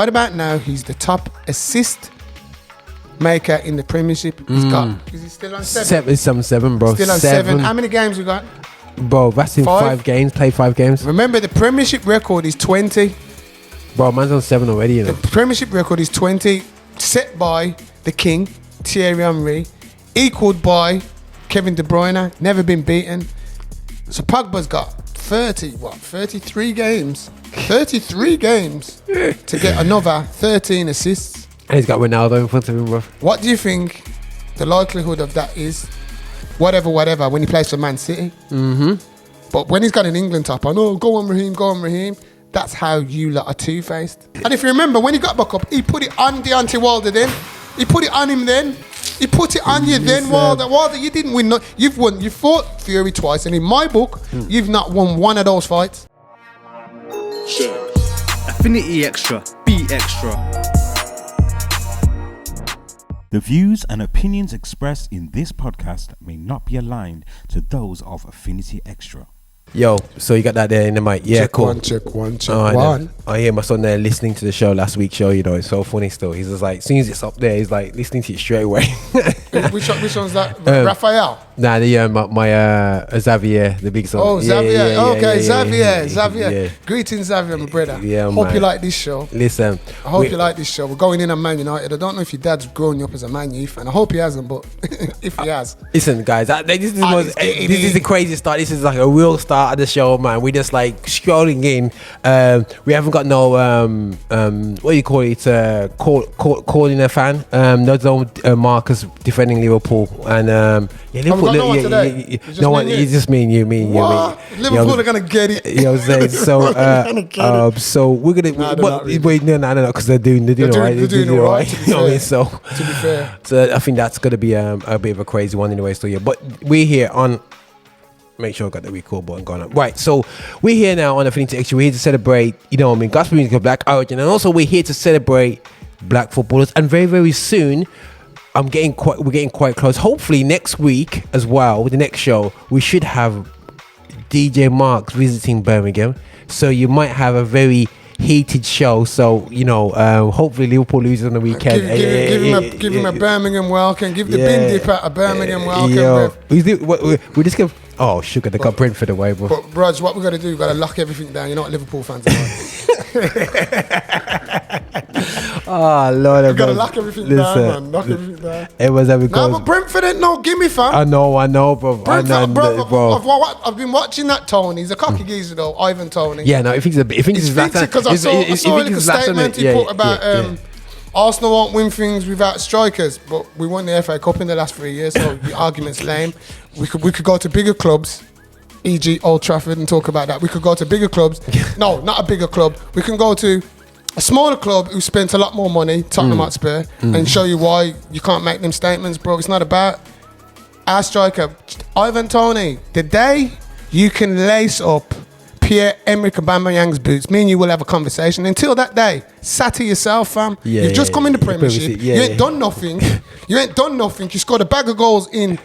Right about now, he's the top assist maker in the Premiership. He's got. Is he still on 7? It's 7, bro. Still on 7. How many games we got? Bro, that's in 5 games. Played 5 games. Remember, the Premiership record is 20. Bro, man's on 7 already, you know. The Premiership record is 20, set by the King, Thierry Henry, equalled by Kevin De Bruyne, never been beaten. So Pogba's got 33 games. 33 games to get another 13 assists. And he's got Ronaldo in front of him, bro. What do you think the likelihood of that is? Whatever, when he plays for Man City. But when he's got an England top on, go on Raheem. That's how you lot are two-faced. And if you remember, when he got back up, he put it on Deontay Wilder then. He put it on him then. He put it on you then, Wilder. Wilder, you didn't win. You've won. You fought Fury twice, and in my book, you've not won one of those fights. Affinity Extra. Be extra. The views and opinions expressed in this podcast may not be aligned to those of Affinity Extra. Yo, so you got that there in the mic. Yeah, check cool. Check one. I hear my son there listening to the show, last week's show, you know, it's so funny still. He's just like, as soon as it's up there, he's like listening to it straight away. Which one's that? Raphael? Nah, my Xavier, the big son. Oh, Xavier. Yeah, Xavier. Yeah. Greetings, Xavier, my brother. Yeah, hope man. you like this show. Listen. I hope you like this show. We're going in on Man United. I don't know if your dad's growing you up as a Man U fan. I hope he hasn't, but if he has. Listen, guys, this is the crazy start. This is like a real start of the show, man. We just like scrolling in. We haven't got no what do you call it? Calling a fan. There's no Marcus defending Liverpool, and Liverpool. No one. It's just me and you. Liverpool are gonna get it. You know what I'm saying? So we're gonna wait. No, because they're doing all right. They're doing all right. You know what I mean? So to be fair, so I think that's gonna be a bit of a crazy one anyway. So yeah, but we're here on. Make sure I got the record button going on. Right, so we're here now on Affinity Extra. We're here to celebrate, you know what I mean, gospel music of Black origin, and also we're here to celebrate Black footballers. And very, very soon, we're getting quite close. Hopefully next week as well, with the next show, we should have DJ Marks visiting Birmingham. So you might have a very heated show. So you know, hopefully Liverpool loses on the weekend. Give him a Birmingham welcome. Give the bin dipper a Birmingham welcome. We just give. Oh, sugar! They got Brentford away, bro. But Raj, what we got to do? We got to lock everything down. You know what Liverpool fans are like. Oh Lord, we got to lock everything down, man. Lock everything down. It was every. No, but Brentford ain't no gimme, fam. I know, bro. Brentford, bro. I've been watching that Toney. He's a cocky geezer though, Ivan Toney. Yeah, no, if he's Zlatan, because I saw a little statement he put about Arsenal won't win things without strikers, but we won the FA Cup in the last 3 years, so the argument's lame. We could go to bigger clubs, e.g. Old Trafford, and talk about that. We could go to bigger clubs. No, not a bigger club. We can go to a smaller club who spent a lot more money, Tottenham Hotspur, and show you why you can't make them statements, bro. It's not about our striker, Ivan Toney. The day you can lace up Pierre-Emerick Aubameyang's boots, me and you will have a conversation. Until that day, sat to yourself, fam. You've just come in the Premiership. You ain't done nothing. You scored a bag of goals in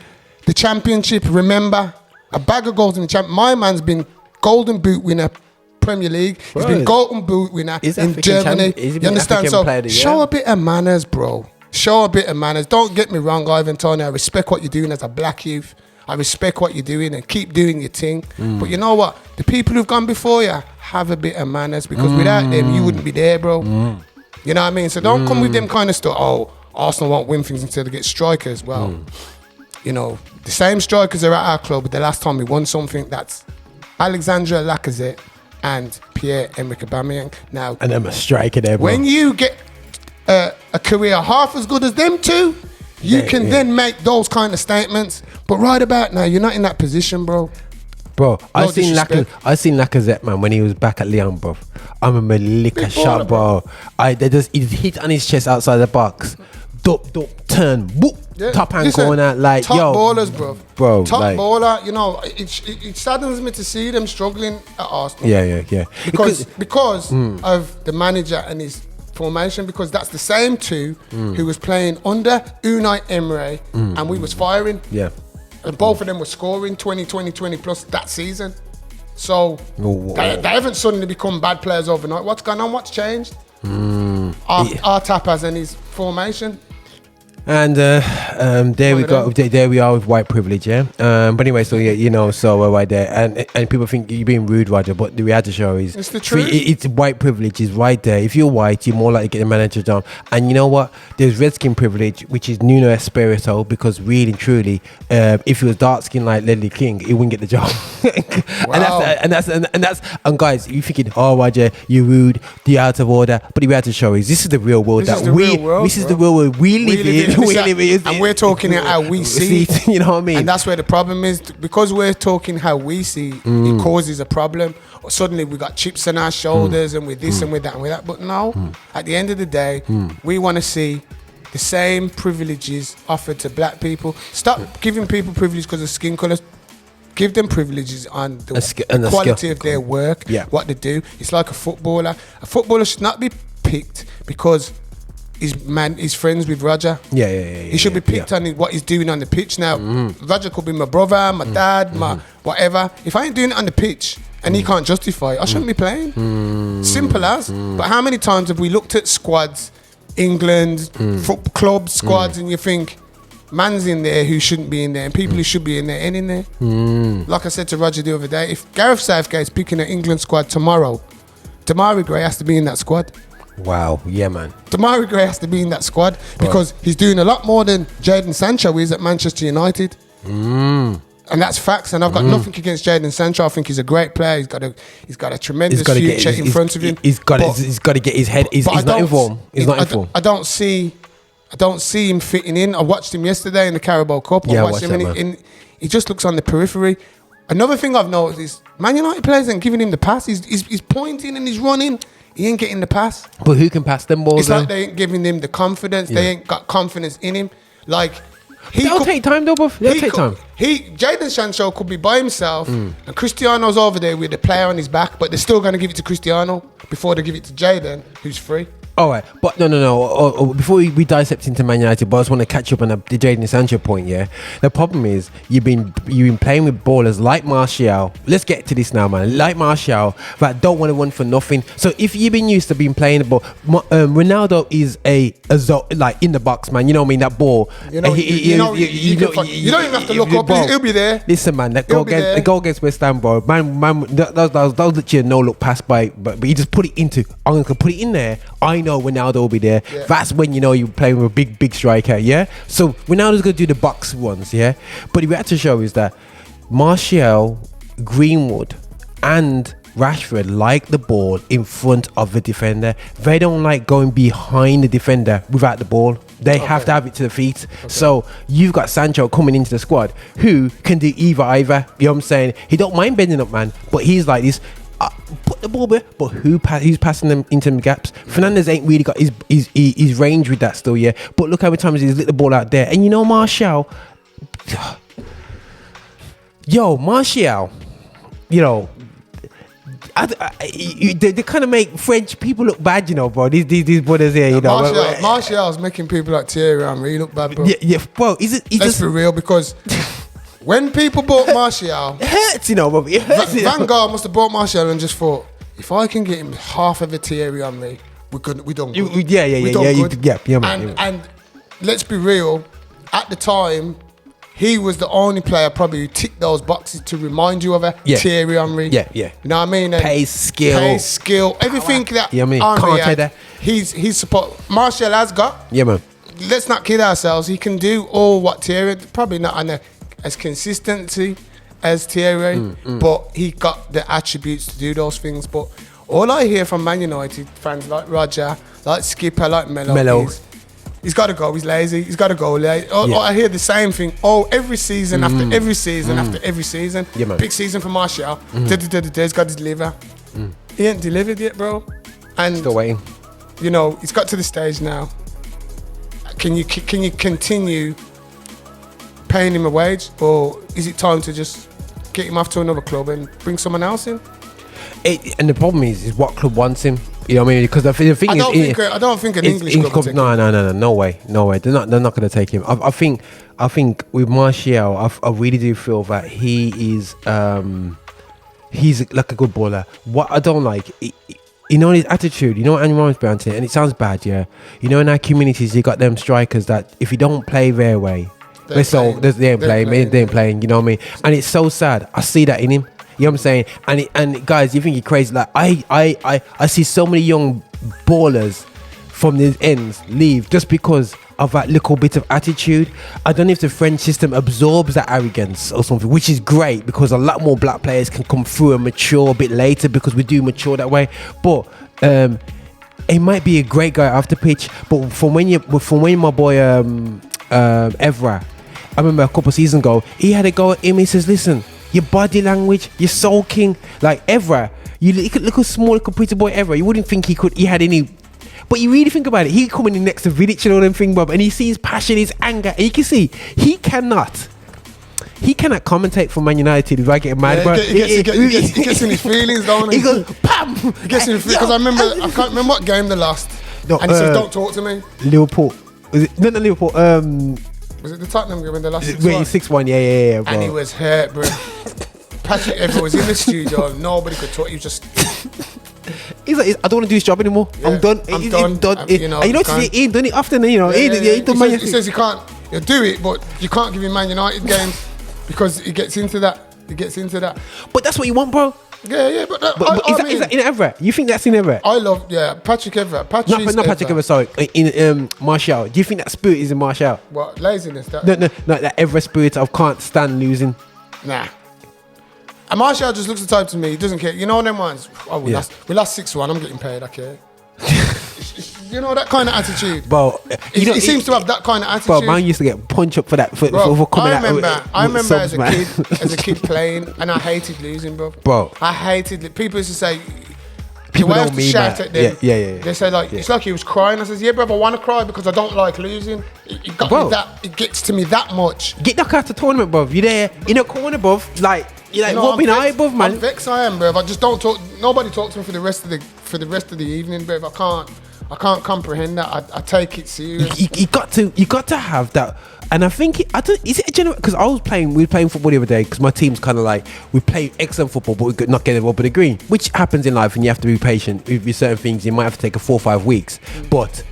the Championship. Remember, a bag of goals in the Championship. My man's been Golden Boot winner, Premier League. He's been Golden Boot winner in Germany. You understand? So show a bit of manners, bro. Show a bit of manners. Don't get me wrong, Ivan Toney. I respect what you're doing as a black youth. I respect what you're doing and keep doing your thing. But you know what? The people who've gone before you have a bit of manners, because without them, you wouldn't be there, bro. You know what I mean? So don't come with them kind of stuff. Oh, Arsenal won't win things until they get strikers. Well, you know, the same strikers are at our club, but the last time we won something, that's Alexandre Lacazette and Pierre-Emerick Aubameyang. Now, and I'm a striker there, bro. When you get a career half as good as them two, you can then make those kind of statements. But right about now, you're not in that position, bro. Bro, I seen Lacazette, man, when he was back at Lyon, bro. I'm a Malika shot, bro. He hit on his chest outside the box. Turn, whoop, top hand going out like, top ballers, bro. Top like, baller, you know, it saddens me to see them struggling at Arsenal. Yeah. Because of the manager and his formation, because that's the same two who was playing under Unai Emery and we was firing. Yeah. And both of them were scoring 20 plus that season. So they haven't suddenly become bad players overnight. What's gone on? What's changed? our tapas and his formation. And there we go. There we are with white privilege, yeah. But anyway, so yeah, you know, so we're right there, and people think you're being rude, Roger. But the reality show is, it's the truth. It's white privilege is right there. If you're white, you're more likely to get the manager down. And you know what? There's redskin privilege, which is Nuno Espirito, because really and truly, if he was dark skinned like Ledley King, he wouldn't get the job. Wow. and guys, you thinking, oh Roger, you're rude, you're out of order. But the reality show is, this is the real world This is the real world we live in. And we're talking it how we see it. You know what I mean? And that's where the problem is. Because we're talking how we see it causes a problem. Or suddenly we got chips on our shoulders and with this and with that and with that. But no, at the end of the day, we want to see the same privileges offered to black people. Stop giving people privilege because of skin colour. Give them privileges on the quality of their work, what they do. It's like a footballer. A footballer should not be picked because he's friends with Roger. He should be picked on what he's doing on the pitch. Now, Roger could be my brother, my dad, my whatever. If I ain't doing it on the pitch and he can't justify it, I shouldn't be playing. Simple as. But how many times have we looked at squads, England, club squads, and you think, man's in there who shouldn't be in there, and people who should be in there ain't in there. Like I said to Roger the other day, if Gareth Southgate's picking an England squad tomorrow, Damari Gray has to be in that squad. Wow, yeah, man. Damari Gray has to be in that squad because he's doing a lot more than Jadon Sancho is at Manchester United. And that's facts. And I've got nothing against Jadon Sancho. I think he's a great player. He's got a tremendous future in front of him. He's got to get his head. He's not in form. He's not in form. I don't see him fitting in. I watched him yesterday in the Carabao Cup. I watched him and he just looks on the periphery. Another thing I've noticed is Man United players ain't giving him the pass. He's pointing and he's running. He ain't getting the pass. But who can pass them balls? It's like they ain't giving him the confidence. They ain't got confidence in him. Like It'll take time, though, bruv. It'll take time. Jadon Sancho could be by himself, and Cristiano's over there with the player on his back, but they're still going to give it to Cristiano before they give it to Jadon, who's free. All right, but no. Before we dissect into Man United, but I just want to catch up on the Jadon Sancho point. Yeah, the problem is you've been playing with ballers like Martial. Let's get to this now, man. Like Martial, that don't want to run for nothing. So if you've been used to being playing the ball, Ronaldo is like in the box, man. You know what I mean? That ball. You don't even have to look up. Bro, he'll be there. Listen, man. The goal against West Ham, bro. Man, that was literally a no look pass by, but he just put it into. I'm gonna put it in there. I know Ronaldo will be there. Yeah. That's when you know you're playing with a big striker, yeah? So Ronaldo's going to do the box ones, yeah? But the reaction show is that Martial, Greenwood and Rashford like the ball in front of the defender. They don't like going behind the defender without the ball. They have to have it to the feet. Okay. So you've got Sancho coming into the squad who can do either. You know what I'm saying? He don't mind bending up, man, but he's like this. Put the ball there, but who's passing them into the gaps? Fernandes ain't really got his range with that still, yeah. But look how many times he's lit the ball out there. And you know Martial, you know, they kind of make French people look bad, you know, bro. These brothers here, you know. Martial's making people like Thierry Henry look bad, bro. Yeah, bro. Let's be real, because when people bought Martial, it hurts, you know, bro. It hurts. Van Gaal must have bought Martial and just thought, if I can get him half of a Thierry Henry, we done good. Yeah, man. And let's be real, at the time, he was the only player probably who ticked those boxes to remind you of a Thierry Henry. Yeah. You know what I mean? And pace, skill, everything that Henry had, he's support. Martial has got. Yeah, man. Let's not kid ourselves. He can do all what Thierry, probably not on as consistency as Thierry, but he got the attributes to do those things. But all I hear from Man United fans like Roger, like Skipper, like Melo. Is, he's got to go. He's lazy. He's got to go. I hear the same thing. Every season after every season after every season. Yeah, man. Big season for Martial. He's got to deliver. He ain't delivered yet, bro. And still waiting. You know, he's got to the stage now. Can you continue paying him a wage, or is it time to just get him off to another club and bring someone else in? And the problem is what club wants him. You know what I mean? Because the thing is, I don't think an English club will take him. No way. They're not going to take him. I think with Martial, I really do feel that he is he's like a good baller. What I don't like, You know his attitude. You know what Anyone's bound to, and it sounds bad, yeah. You know, in our communities, you got them strikers that if you don't play their way, they ain't playing. You know what I mean? And it's so sad. I see that in him. You know what I'm saying? And guys, you think you're crazy? Like I see so many young ballers from the ends leave just because of that little bit of attitude. I don't know if the French system absorbs that arrogance or something, which is great because a lot more black players can come through and mature a bit later because we do mature that way. But it might be a great guy off the pitch, but from when my boy Evra, I remember a couple of seasons ago, he had a go at him. He says, "Listen, your body language, you're sulking." Like Evra, you look a small, little pretty boy Evra. You wouldn't think he had any. But you really think about it, he coming in next to Vidic and all them things, Bob, and he sees passion, his anger, and you can see he cannot commentate for Man United without getting mad, bro. He gets in his feelings, don't he? He goes, "Pam!" He gets in his feelings, because I can't remember what game they lost, and he says, "Don't talk to me." Liverpool. Was it? No, Liverpool. Was it the Tottenham game when they lost 6-1? 6-1, yeah, bro. And he was hurt, bro. Patrick Evra was in the studio, nobody could talk, he was just... He's like, "I don't want to do this job anymore. Yeah, I'm done. I'm done. You know, he ain't done it often. You know, he says he can't. He'll do it, but you can't give him Man United games because he gets into that. But that's what you want, bro. Yeah. But is that in Evra? You think that's in Evra? I love Patrick Evra. Not Patrick Evra. Sorry, in Martial. Do you think that spirit is in Martial? What, laziness? No. That Evra spirit of can't stand losing. Nah. And Martial just looks the type to me, he doesn't care. You know them ones? Oh, we lost 6-1, I'm getting paid, I care. You know, that kind of attitude. Bro, he seems to have that kind of attitude. Bro, man used to get punched up for that. For coming I remember as a kid playing, and I hated losing, bro. I hated people used to say, people the way I don't used to mean shout that. at them, Yeah. they say like, it's like he was crying. I says, yeah, bro, I want to cry because I don't like losing. It got me that, it gets to me that much. Get knocked out the tournament, bro. You're there in a corner, bro. You're like, what been eye above, man? I'm vexed, I am, bro. I just don't talk. Nobody talks to me for the rest of the evening, bro. I can't comprehend that. I take it serious. You got to have that. And I think is it a general? Because we were playing football the other day. Because my team's kind of like, we play excellent football, but we're not getting involved with the green, which happens in life, and you have to be patient with certain things. You might have to take 4 or 5 weeks. But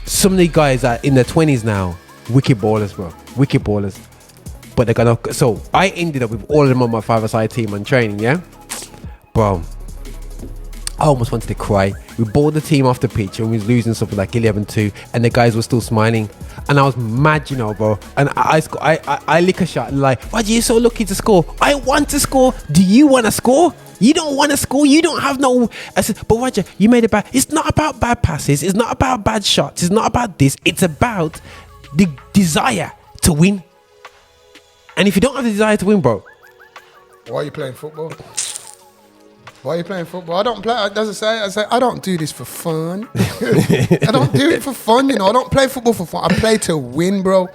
some of the guys are in their 20s now, wicked ballers, bro. Wicked ballers. But they're gonna. So I ended up with all of them on my 5-a-side team on training, yeah, bro. I almost wanted to cry. We balled the team off the pitch and we was losing something like 11-2, and the guys were still smiling, and I was mad, you know, bro. And I lick a shot and like, why are you so lucky to score? I want to score. Do you want to score? You don't want to score. You don't have no. I said, but Roger, you made it bad. It's not about bad passes. It's not about bad shots. It's not about this. It's about the desire to win. And if you don't have the desire to win, bro, why are you playing football? I don't play. As I say, I don't do this for fun. I don't do it for fun, you know. I don't play football for fun. I play to win, bro.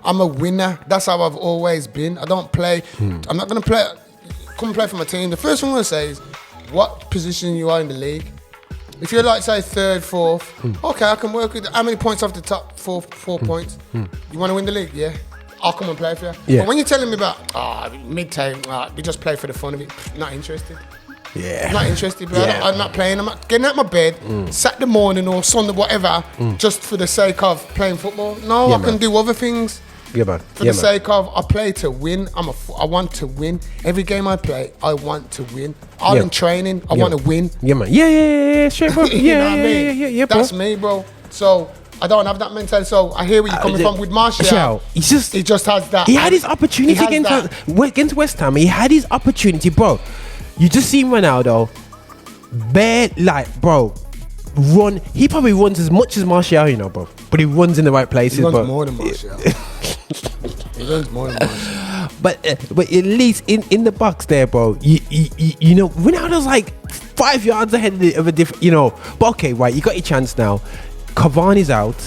I'm a winner. That's how I've always been. I don't play. I'm not gonna play. Come play for my team. The first thing I'm gonna say is, what position you are in the league. If you're like, say, 3rd, 4th, okay, I can work with how many points off the top, 4 points. You want to win the league, yeah? I'll come and play for you. Yeah. But when you're telling me about mid-time, we just play for the fun of it, not interested. Yeah. Not interested, bro. Yeah. I'm not playing. I'm not getting out of my bed Saturday morning or Sunday, whatever, just for the sake of playing football. No, I can do other things. Yeah, man. For the sake of, I play to win. I want to win. Every game I play, I want to win. All in training, I want to win. Yeah, man. Yeah. Straight, bro. You know what I mean? Yeah, bro. That's me, bro. So I don't have that mentality. So I hear where you're coming from with Martial. He just has that. He had his opportunity against West Ham. He had his opportunity, bro. You just see Ronaldo, bro, run. He probably runs as much as Martial, you know, bro. But he runs in the right places, bro. He runs more than Martial. But at least in the box there, bro, you know, Ronaldo's like 5 yards ahead of a different, you know. But okay, right, you got your chance now. Cavani's out.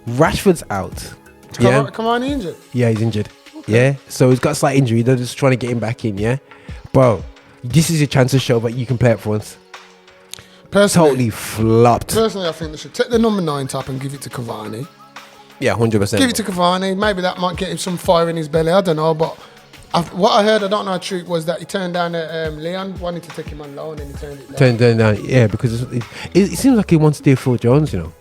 Rashford's out. Cavani injured? Yeah, he's injured. Okay. Yeah, so he's got a slight injury. They're just trying to get him back in, yeah? Bro, this is your chance to show that you can play it for once. Personally, totally flopped. Personally, I think they should take the number 9 top and give it to Cavani. Yeah, 100%. Give it to Cavani. Maybe that might get him some fire in his belly. I don't know, but What I heard, I don't know how true, was that he turned down Leon wanted to take him on loan and he turned it down. Turned down, yeah, because it seems like he wants to do Phil Jones, you know.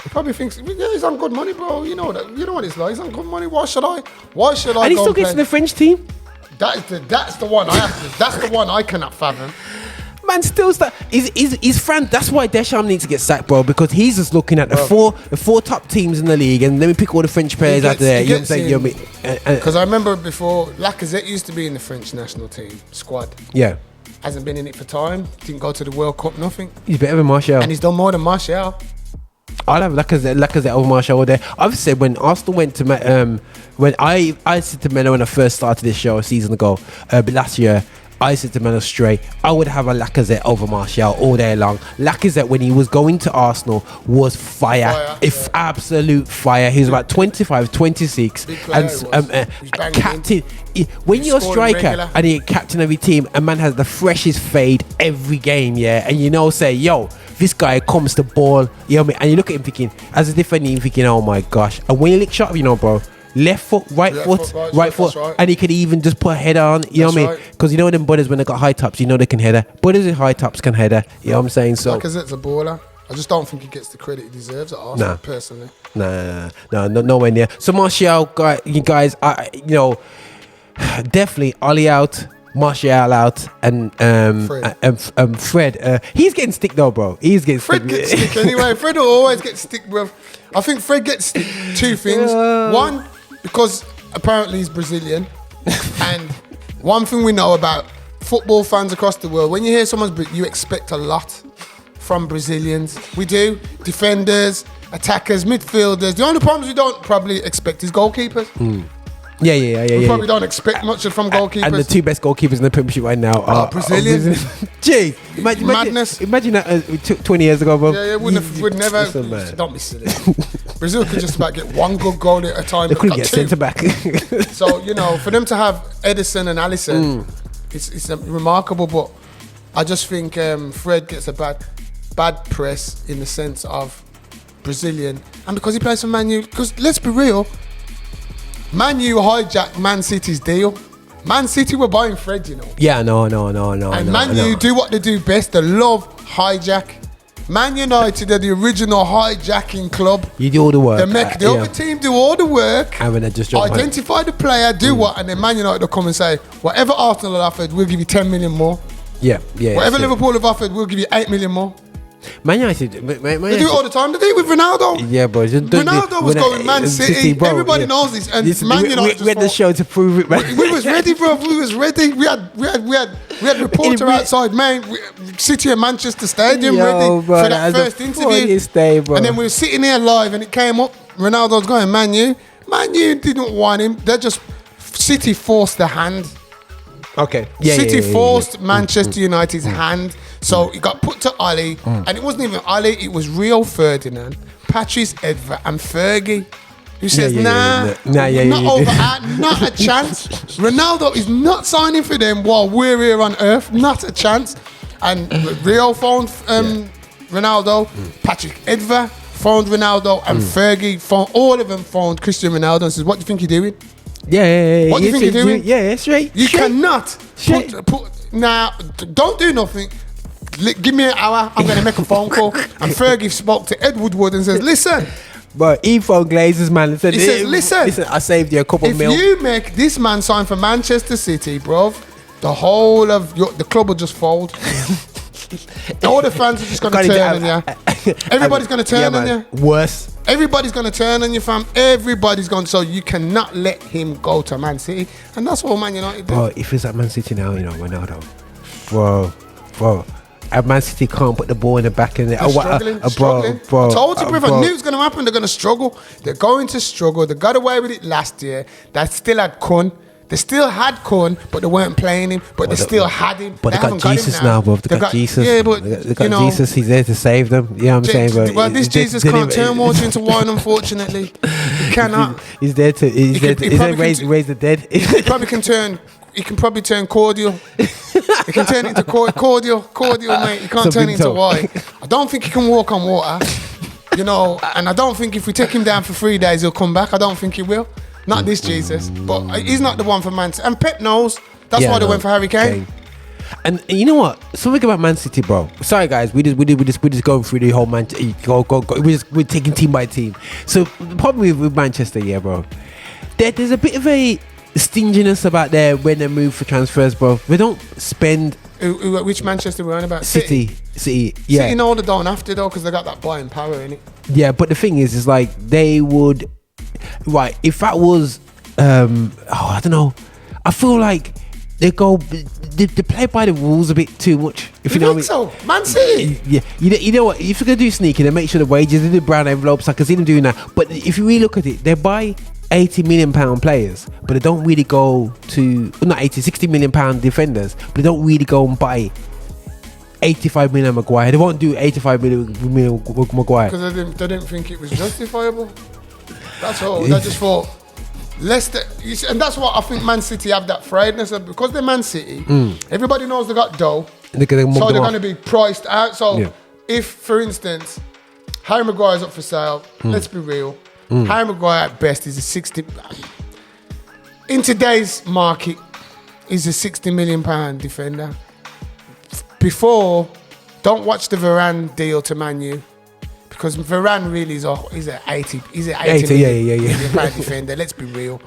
He probably thinks, yeah, he's on good money, bro. You know what it's like. He's on good money. Why should I? And he still gets to the French team. That's the one that's the one I cannot fathom. Man, still he's France. That's why Deschamps needs to get sacked, bro, because he's just looking at the four top teams in the league, and let me pick all the French players out there. You know what I'm saying? Because I remember before, Lacazette used to be in the French national team squad. Yeah. Hasn't been in it for time. Didn't go to the World Cup, nothing. He's better than Martial. And he's done more than Martial. I'll have Lacazette over Martial all day. I've said when Arsenal went to when I said to Melo when I first started this show a season ago, but last year I said to Melo straight, I would have a Lacazette over Martial all day long. Lacazette, when he was going to Arsenal, was fire. Absolute fire. He was about 25, 26, and captain. When you're a striker and you're captain of your team, a man has the freshest fade every game, yeah, and say, yo, this guy comes to ball, you know what I mean? And you look at him thinking, as a defender, you're thinking, oh my gosh. And when you lick shot, bro, left foot, right foot, and he could even just put a header on, you know what I mean? Because them brothers, when they got high tops, they can header. Brothers with high tops can header, you know what I'm saying? So Lacazette's a baller. I just don't think he gets the credit he deserves at Arsenal, personally. Nowhere near. So Martial, you guys, definitely Ollie out, Martial out, and Fred. He's getting stick though, bro. Fred gets stick anyway. Fred will always get stick, bro. I think Fred gets stick. Two things. One, because apparently he's Brazilian, and one thing we know about football fans across the world, when you hear someone's, you expect a lot from Brazilians. We do. Defenders, attackers, midfielders. The only problems we don't probably expect is goalkeepers. Yeah. We probably don't expect much from goalkeepers. And the two best goalkeepers in the Premiership right now are Brazilian. Gee, madness. Imagine that 20 years ago, bro. Yeah, would never. Don't be silly. Brazil could just about get one good goal at a time. They couldn't get centre back. So for them to have Edison and Alisson, it's remarkable. But I just think Fred gets a bad press in the sense of Brazilian, and because he plays for Man U. Because let's be real. Man U hijacked Man City's deal. Man City were buying Fred, Yeah, no. And Man U do what they do best. They love hijack. Man United are the original hijacking club. You do all the work. They make the other team do all the work. And when they just identify the player, do what, and then Man United will come and say, whatever Arsenal have offered, we'll give you 10 million more. Yeah. Whatever Liverpool have offered, we'll give you 8 million more. Man United, they do it all the time. They do it with Ronaldo. Yeah, bro. Ronaldo was going Man City. Bro, everybody knows this. And Man United we had the show to prove it, man. We was ready, bro. We was ready. We had reporter outside, man. City and Manchester Stadium ready for that first interview. Bro. And then we were sitting here live, and it came up. Ronaldo's going Man U. Man U didn't want him. City forced the hand. Okay. City forced Manchester United's hand. So it got put to Ollie, and it wasn't even Ollie, it was Rio Ferdinand, Patrice Evra, and Fergie, who says, not a chance. Ronaldo is not signing for them while we're here on earth, not a chance. And Rio phoned Ronaldo, Patrick Evra phoned Ronaldo, and Fergie phoned, all of them phoned Cristiano Ronaldo and says, what do you think you're doing? What do you think you're doing? Yeah, straight. You cannot don't do nothing. Give me an hour, I'm going to make a phone call. And Fergie spoke to Ed Woodward and says, listen. But he phoned Glazers, man. He says, listen, I saved you a couple mil. If you make this man sign for Manchester City, bro, the whole of the club will just fold. All the fans are just going to turn on you. Everybody's going to turn on you. Worse. Everybody's going to turn on you, fam. Everybody's going to. So you cannot let him go to Man City. And that's what Man United do. Bro, if he's at Man City now, Ronaldo. Bro. And Man City can't put the ball in the back of it. Struggling. Bro. I told you, bro. I knew it was going to happen. They're going to struggle. They're going to struggle. They got away with it last year. They still had Kun. They still had Kun, but they weren't playing him. But they still had him. But they got Jesus now, bro. They got Jesus. Yeah, but they got Jesus. He's there to save them. You know what I'm saying? But well, this Jesus can't turn water into wine, unfortunately. He cannot. He's there to raise the dead. He probably can turn. He can probably turn cordial. He can turn it into cordial, mate. He can't turn it into wine. I don't think he can walk on water, and I don't think if we take him down for 3 days, he'll come back. I don't think he will. Not this Jesus, but he's not the one for Man City. And Pep knows. That's why they went for Harry Kane. And you know what? Something about Man City, bro. Sorry, guys. We just going through the whole we're taking team by team. So the problem with Manchester, bro. There's a bit of a stinginess about there when they move for transfers, bro. They don't spend. Which Manchester we're on about? City. Yeah. City know they don't have to though, because they got that buying power in it. Yeah, but the thing is like they would. Right, if that was, I don't know. I feel like they play by the rules a bit too much. If you know what I mean. So, Man City. Yeah, you know what? If you're gonna do sneaking, then make sure the wages, they do brown envelopes. I can see them doing that. But if you really look at it, they buy £80 million players, but they don't really go to £60 million defenders, but they don't really go and buy 85 million Maguire. They won't do 85 million Maguire because they didn't think it was justifiable. That's all. They just thought Leicester, and that's what I think Man City have that friedness of, because they're Man City. Everybody knows they got dough, so they're going to be priced out. So if, for instance, Harry Maguire's up for sale, let's be real. Harry Maguire at best is a 60. In today's market, is a £60 million defender. Before, don't watch the Varane deal to Man U, because Varane really is an 80 million pound defender. Let's be real.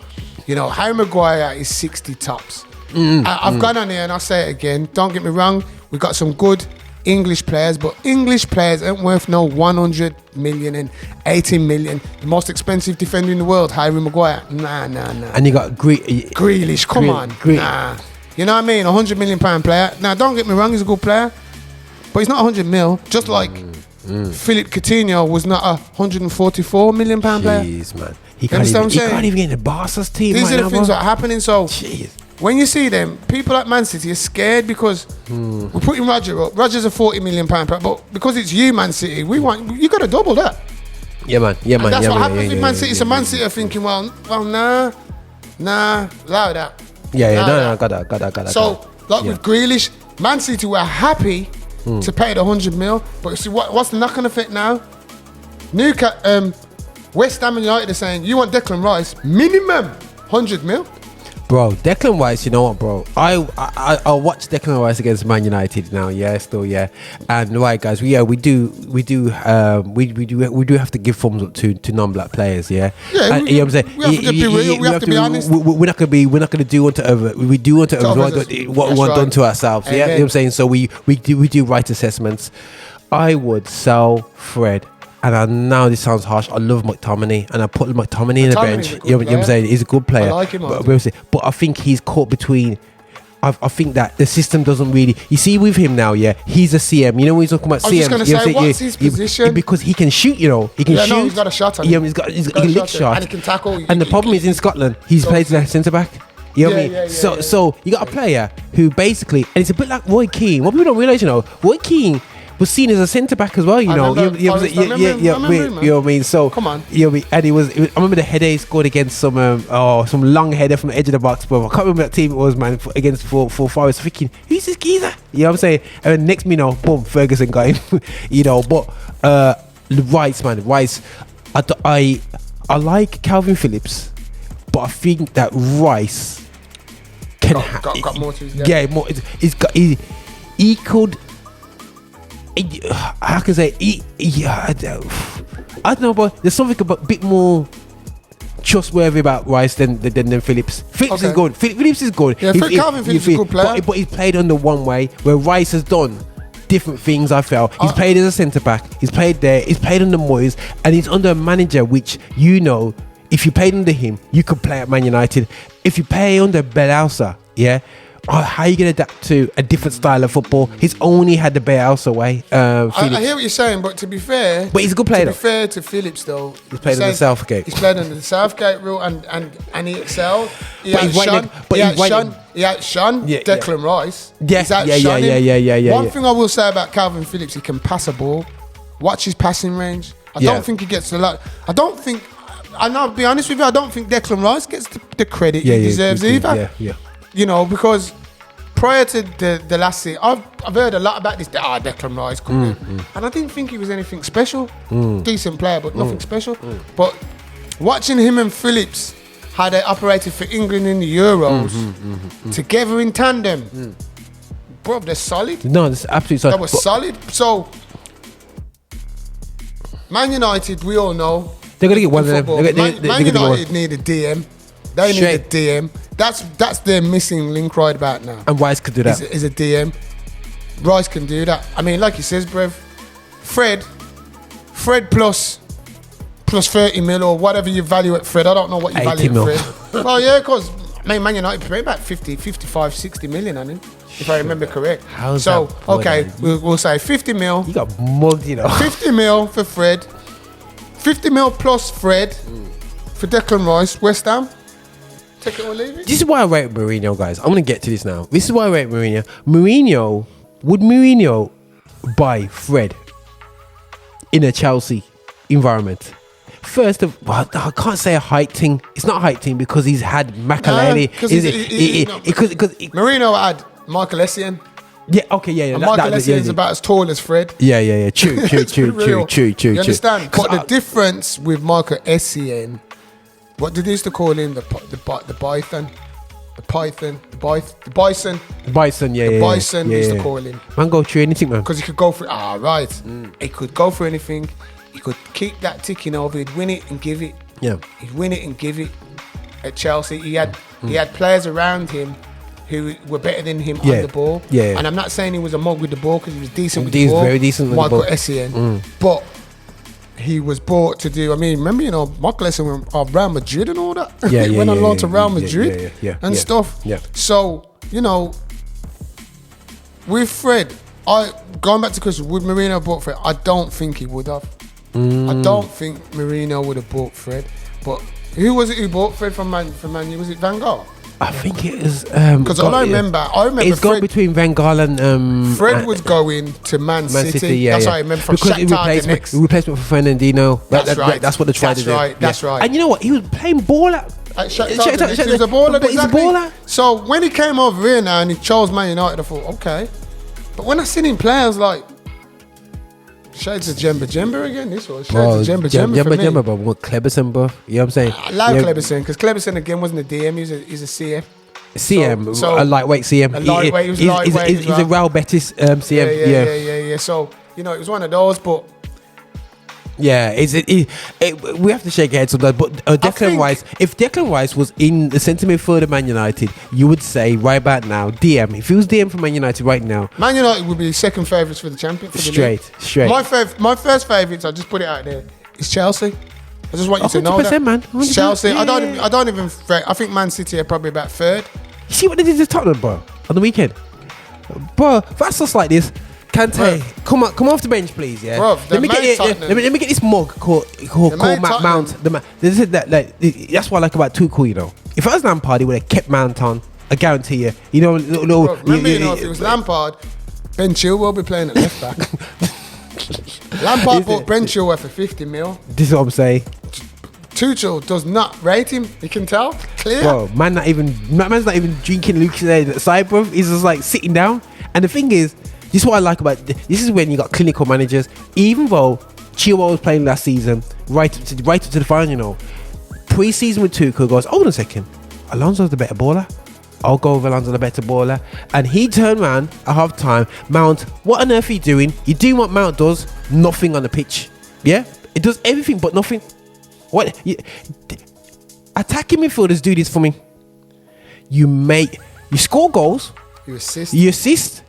You know, Harry Maguire is 60 tops. I've gone on here and I'll say it again. Don't get me wrong. We got some good English players, but English players ain't worth no 100 million and 80 million. The most expensive defender in the world, Harry Maguire. Nah. And you got Grealish, come on. Nah. You know what I mean? £100 million player. Now, don't get me wrong, he's a good player, but he's not 100 mil. Just like Philippe Coutinho was not a £144 million player. Jeez, man. He can't even get in the Barca's team. These are the things that are happening. So, jeez. When you see them, people at Man City are scared because we're putting Roger up. Roger's a £40 million player, but because it's you, Man City, you got to double that. Yeah, man. And that's what happens with Man City. So Man City are thinking, well, nah, allow that. No, got that. So, with Grealish, Man City were happy to pay the 100 mil, but you see what's the knock-on effect now? West Ham and United are saying, you want Declan Rice, minimum 100 mil? Bro, Declan Rice, you know what, bro? I'll watch Declan Rice against Man United now. And right, guys, we do have to give thumbs up to non-black players. You know what I'm saying? We have to be real. We have to be honest. We're not gonna do unto others. We do unto others what we want done to ourselves. Yeah, you know what I'm saying? So we do right assessments. I would sell Fred. And I know this sounds harsh. I love McTominay, and I put McTominay in the bench. You know what I'm saying? He's a good player. I like him. But I think he's caught between. I think that the system doesn't really. You see, with him now, he's a CM. You know when he's talking about CM. I was just going to say, what's his position? Because he can shoot. You know, he can shoot. No, he's got a shot on him. He can lick shot, and he can tackle. And the problem is in Scotland, he's played centre back. You know what I mean? So you got a player who basically, and it's a bit like Roy Keane. What people don't realise, Roy Keane was seen as a centre back as well, you know. You know what I mean? So come on. You know what I mean? And I remember the header he scored against some long header from the edge of the box, bro. I can't remember that team it was, man, against for Forest. Thinking, who's this geezer? You know what I'm saying? And then next boom, Ferguson got him. But Rice, I like Calvin Phillips, but I think that Rice can got more to his game. Yeah, more. He could. I can say I don't know, but there's something a bit more trustworthy about Rice than Phillips. Phillips is good. Phillips is good. Yeah, Calvin Phillips is a good player. But he's played under one way, where Rice has done different things. I felt he's played as a centre back. He's played there. He's played under Moyes, and he's under a manager which if you played under him, you could play at Man United. If you play under Bielsa, how are you going to adapt to a different style of football? He's only had the Bielsa way. I hear what you're saying, but to be fair... But he's a good player, To be fair to Phillips, though... He's played under Southgate. He's played under the Southgate rule, and he excelled. He outshone Declan Rice. One thing I will say about Calvin Phillips, he can pass a ball. Watch his passing range. I don't think he gets a lot... I'll be honest with you, I don't think Declan Rice gets the credit he deserves either. You know, because prior to the last season, I've heard a lot about this. Declan Rice coming in, and I didn't think he was anything special. Decent player, but nothing special. But watching him and Phillips how they operated for England in the Euros, together in tandem. Bro, they're solid. No, that's absolutely solid. That was solid. So, Man United, we all know. They're going to get one of them. Man United need a DM. They need a DM. That's their missing link right about now. And Rice could do that. Is a DM. Rice can do that. I mean, like he says, bruv, Fred plus 30 mil or whatever you value at Fred. I don't know what you value at Fred. Well, yeah, because Man United pay about 50, 55, 60 million on him, if I remember correct. How's so, that? Okay, we'll say 50 mil. You got mugged, 50 mil for Fred. 50 mil plus Fred for Declan Rice, West Ham. Take it or leave it. This is why I rate Moorinho, guys. I'm going to get to this now. This is why I rate Moorinho. Would Moorinho buy Fred in a Chelsea environment? First of all, I can't say a height thing. It's not a height thing because he's had Makaleli. Because Moorinho had Michael Essien. Yeah, okay, yeah. And Michael Essien is about as tall as Fred. Yeah. True. You understand? But the difference with Michael Essien, what did they used to call him? The Python? The Python? The Bison? The Bison, yeah. The Bison, we used to call him. Man, go through anything, man. Because he could go for he could go for anything. He could keep that ticking over. He'd win it and give it. Yeah. He'd win it and give it. At Chelsea, he had players around him who were better than him on the ball. Yeah. And I'm not saying he was a mug with the ball because he was decent with the ball. Very decent with Michael the ball. Essien. But he was bought to do. I mean, remember, Michael Essien went on Real Madrid and all that. Yeah, he went on loan to Real Madrid and stuff. Yeah. So with Fred, going back to Chris, would Moorinho bought Fred? I don't think he would have. I don't think Moorinho would have bought Fred. But who was it who bought Fred from Man U? Was it Van Gaal? I think it is because I remember it's gone between Van Gaal and Fred was going to Man City. That's what I remember from because replacement for Fernandinho. That's right. That's what they tried to do. That's right. And you know what? He was playing ball at Shakhtar. He was a baller. But he's a baller. So when he came over here now and he chose Man United, I thought, okay. But when I seen him play, I was like, shades of Jemba again. This was shades of Jemba, but what Kleberson, bro? You know what I'm saying? I like Kleberson because Kleberson again wasn't a DM. He's a CF. CM, so a lightweight CM. A lightweight. He was lightweight. He's a Real Betis CM. Yeah. So it was one of those, but. Yeah, we have to shake our heads sometimes. But Declan Rice, if Declan Rice was in the centre midfield of Man United, you would say right about now, DM. If he was DM for Man United right now, Man United would be second favourites for the champion. Straight. My first favourites, I just put it out there, is Chelsea. I just want you to know that. Man. Chelsea. Yeah. I don't even. I think Man City are probably about third. You see what they did to Tottenham, bro, on the weekend, bro. That's just like this. Kante, come off the bench, please. Yeah, bro, let me get this mug called Mount. That's what I like about Topical. You know, if I was Lampard, he would have kept Mount on. I guarantee you. You know, bro, if it was Lampard, Ben Chilwell will be playing at left back. Lampard bought Ben Chilwell for 50 mil. This is what I'm saying. Tuchel does not rate him. You can tell. Clear. Bro, man's not even drinking Lucas side, bro. He's just like sitting down. And the thing is, this is what I like about this is when you got clinical managers. Even though Chilwell was playing last season, right up to the final, pre-season with Tuchel goes, hold on a second, Alonso's the better baller. I'll go with Alonso the better baller. And he turned around at half time. Mount, what on earth are you doing? You're doing what Mount does, nothing on the pitch. Yeah? It does everything but nothing. What? Attacking midfielders do this for me. You score goals. You assist.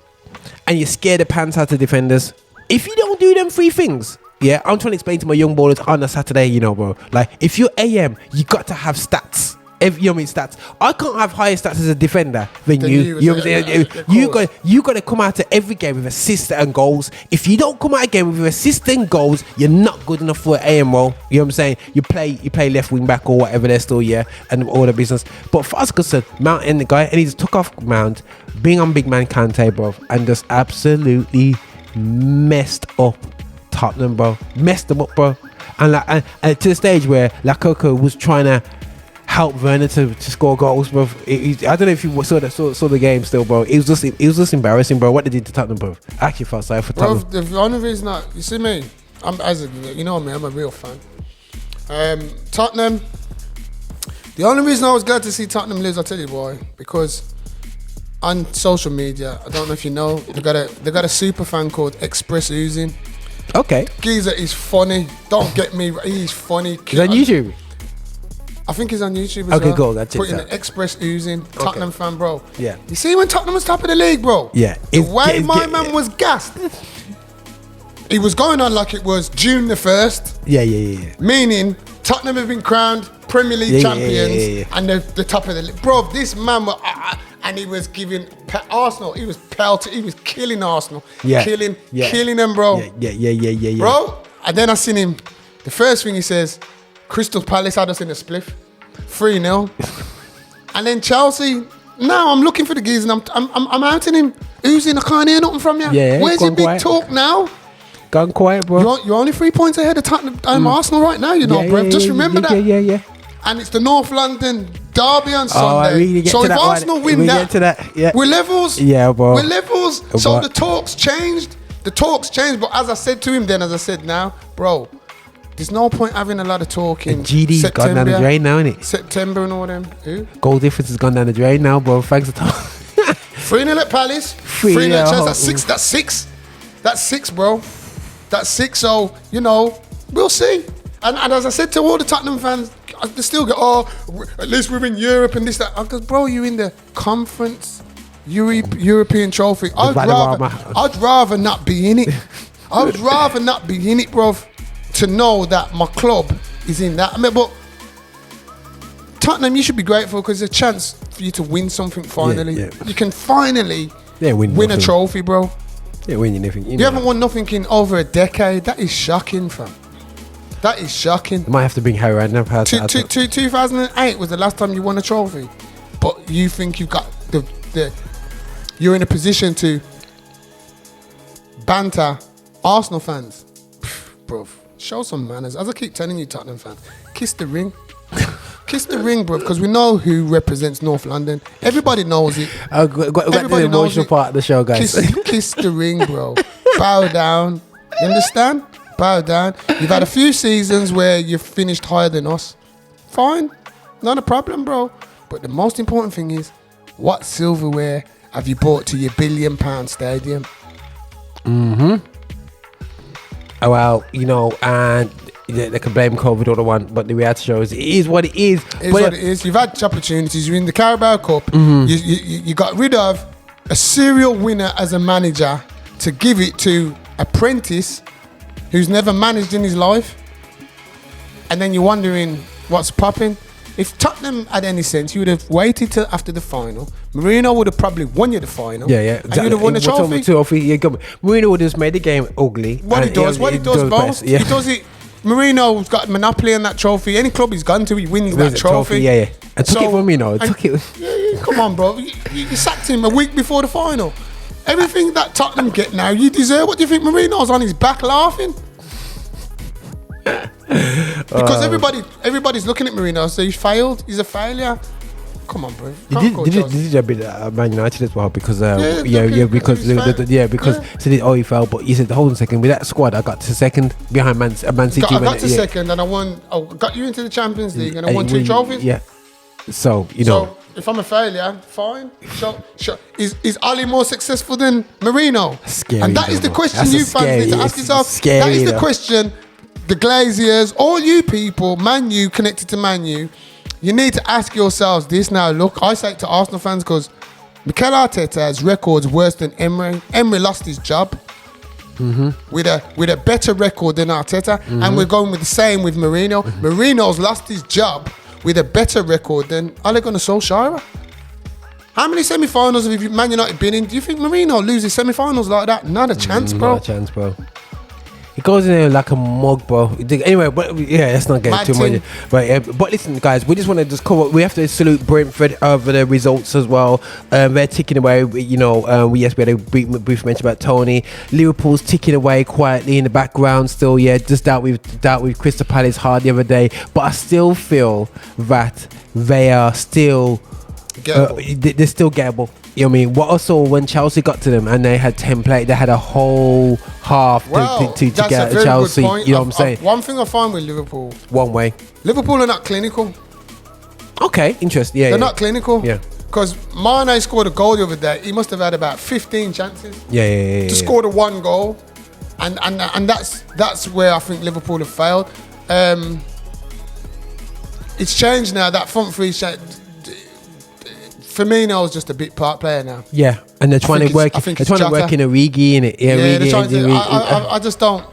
And you scare the pants out of defenders. If you don't do them three things, yeah, I'm trying to explain to my young ballers on a Saturday, bro. Like, if you're AM, you got to have stats. Stats. I can't have higher stats as a defender than you. You got to come out to every game with assists and goals. If you don't come out again with assists and goals, you're not good enough for an AM role. You know what I'm saying? You play left wing back or whatever they're still, and all the business. But for us concerned, Mount and the guy, and he just took off Mount, being on big man Kante, bro, and just absolutely messed up Tottenham, bro. Messed them up, bro. And to the stage where Lakoko was trying to help Werner to score goals, bro. I don't know if you saw the game still, bro. It was just embarrassing, bro. What they did to Tottenham, bro. I actually felt sorry for Tottenham. Bro, the only reason you see me, you know me, I'm a real fan. Tottenham, The only reason I was glad to see Tottenham lose, I'll tell you why, because on social media, I don't know if you know, they got a super fan called Express Oozing. Okay. Geezer is funny. Don't get me. He's funny. He's on YouTube. I think he's on YouTube as well. Okay, cool. That's Putting it. the Express Oozing. Tottenham fan, bro. Yeah. You see when Tottenham was top of the league, bro? Yeah. The way my man was gassed. He was going on like it was June the 1st. Yeah. Meaning Tottenham have been crowned Premier League champions and the top of the league. Bro, this man was... and he was giving Arsenal. He was pelted. He was killing Arsenal. Yeah. Killing them, bro. Yeah. Bro, and then I seen him. The first thing he says, Crystal Palace had us in a spliff, 3-0. And then Chelsea. Now I'm looking for the geezer. And I'm outing him. Oozing, I can't hear nothing from you. Yeah. Where's your big talk now? Gone quiet, bro. You're only 3 points ahead of Tottenham, Arsenal right now. You know, bro. Just remember that. Yeah. And it's the North London derby on Sunday. Really get so to if that Arsenal one. win we that, get to that. Yeah. we're levels. Yeah, bro. We're levels. So But- the talks changed. But as I said to him then, as I said now, bro, there's no point having a lot of talk in GD's gone down the drain now, innit? September and all them. Who? Goal difference has gone down the drain now, bro. Thanks to 3-0 at Palace. 3-0 at Chelsea. That's six, bro. That's 6. So, you know, we'll see. And as I said to all the Tottenham fans, they still go, at least we're in Europe and this, that. Because, bro, you're in the conference European trophy. I'd rather not be in it. I would rather not be in it, bro, to know that my club is in that. I mean, but Tottenham, you should be grateful because it's a chance for you to win something finally. Yeah. You can finally win a trophy, bro. Yeah, win anything. You haven't won nothing in over a decade. That is shocking, fam. That is shocking. Might have to bring Harry Redknapp out. 2008 was the last time you won a trophy, but you think you've got you're in a position to banter Arsenal fans, bro. Show some manners. As I keep telling you, Tottenham fans, kiss the ring. Kiss the ring, bro, because we know who represents North London. Everybody knows it. Got the emotional part of the show, guys. Kiss the ring, bro. Bow down. You understand? Bow down. You've had a few seasons where you've finished higher than us. Fine. Not a problem, bro. But the most important thing is, what silverware have you brought to your £1 billion stadium? Oh, well, you know, and they can blame COVID or the one, but the reality show is it is what it is. It is what it is. You've had opportunities. You're in the Carabao Cup. You got rid of a serial winner as a manager to give it to apprentice who's never managed in his life. And then you're wondering what's popping. If Tottenham had any sense, you would have waited till after the final. Moorinho would have probably won you the final. Yeah. And you would have won the trophy. Moorinho would have just made the game ugly. What he does most. Yeah. He does it. Mourinho's got monopoly on that trophy. Any club he's gone to, he wins that trophy. Yeah. And took it from me, no. Yeah, come on, bro. You sacked him a week before the final. Everything that Tottenham get now, you deserve. What do you think Mourinho's on his back laughing? Because everybody's looking at Mourinho, so he failed. He's a failure. Come on, bro. Did you a bit Man United as well? Because because he fell. But you said, hold on a second, with that squad, I got to second behind Man City. I got to second, and I won. I got you into the Champions League, and I won 2 trophies. Yeah. So you know. So if I'm a failure, fine. Is Ali more successful than Mourinho? Scary, and that is the question you fans need to ask yourself. That is the question. The Glaziers, all you people, Man U, connected to Man U, you need to ask yourselves this now. Look, I say it to Arsenal fans because Mikel Arteta's record's worse than Emery. Emery lost his job with a better record than Arteta, and we're going with the same with Mourinho. Mourinho's lost his job with a better record than Ole Gunnar Solskjaer. How many semi-finals have Man United been in? Do you think Mourinho loses semi-finals like that? Not a chance, bro. Not a chance, bro. He goes in there like a mug, bro. Anyway, but yeah, let's not get too much. But listen, guys, we just want to just cover. We have to salute Brentford over the results as well. They're ticking away. You know, we had a brief mention about Toney. Liverpool's ticking away quietly in the background still. Yeah, just dealt with Crystal Palace hard the other day. But I still feel that they are still they're still gettable. You know what I mean? What I saw when Chelsea got to them and they had 10 play, they had a whole half to get out of Chelsea. You know what I'm saying? One thing I find with Liverpool. One way. Liverpool are not clinical. Okay, interesting. Yeah, they're not clinical. Yeah. Because Mane scored a goal the other day. He must have had about 15 chances. Yeah. To score the one goal, and that's where I think Liverpool have failed. It's changed now. That front three. Firmino's just a bit part player now. Yeah, and they're trying to work. They're trying to work in Origi in it. Yeah, they're trying to. I just don't.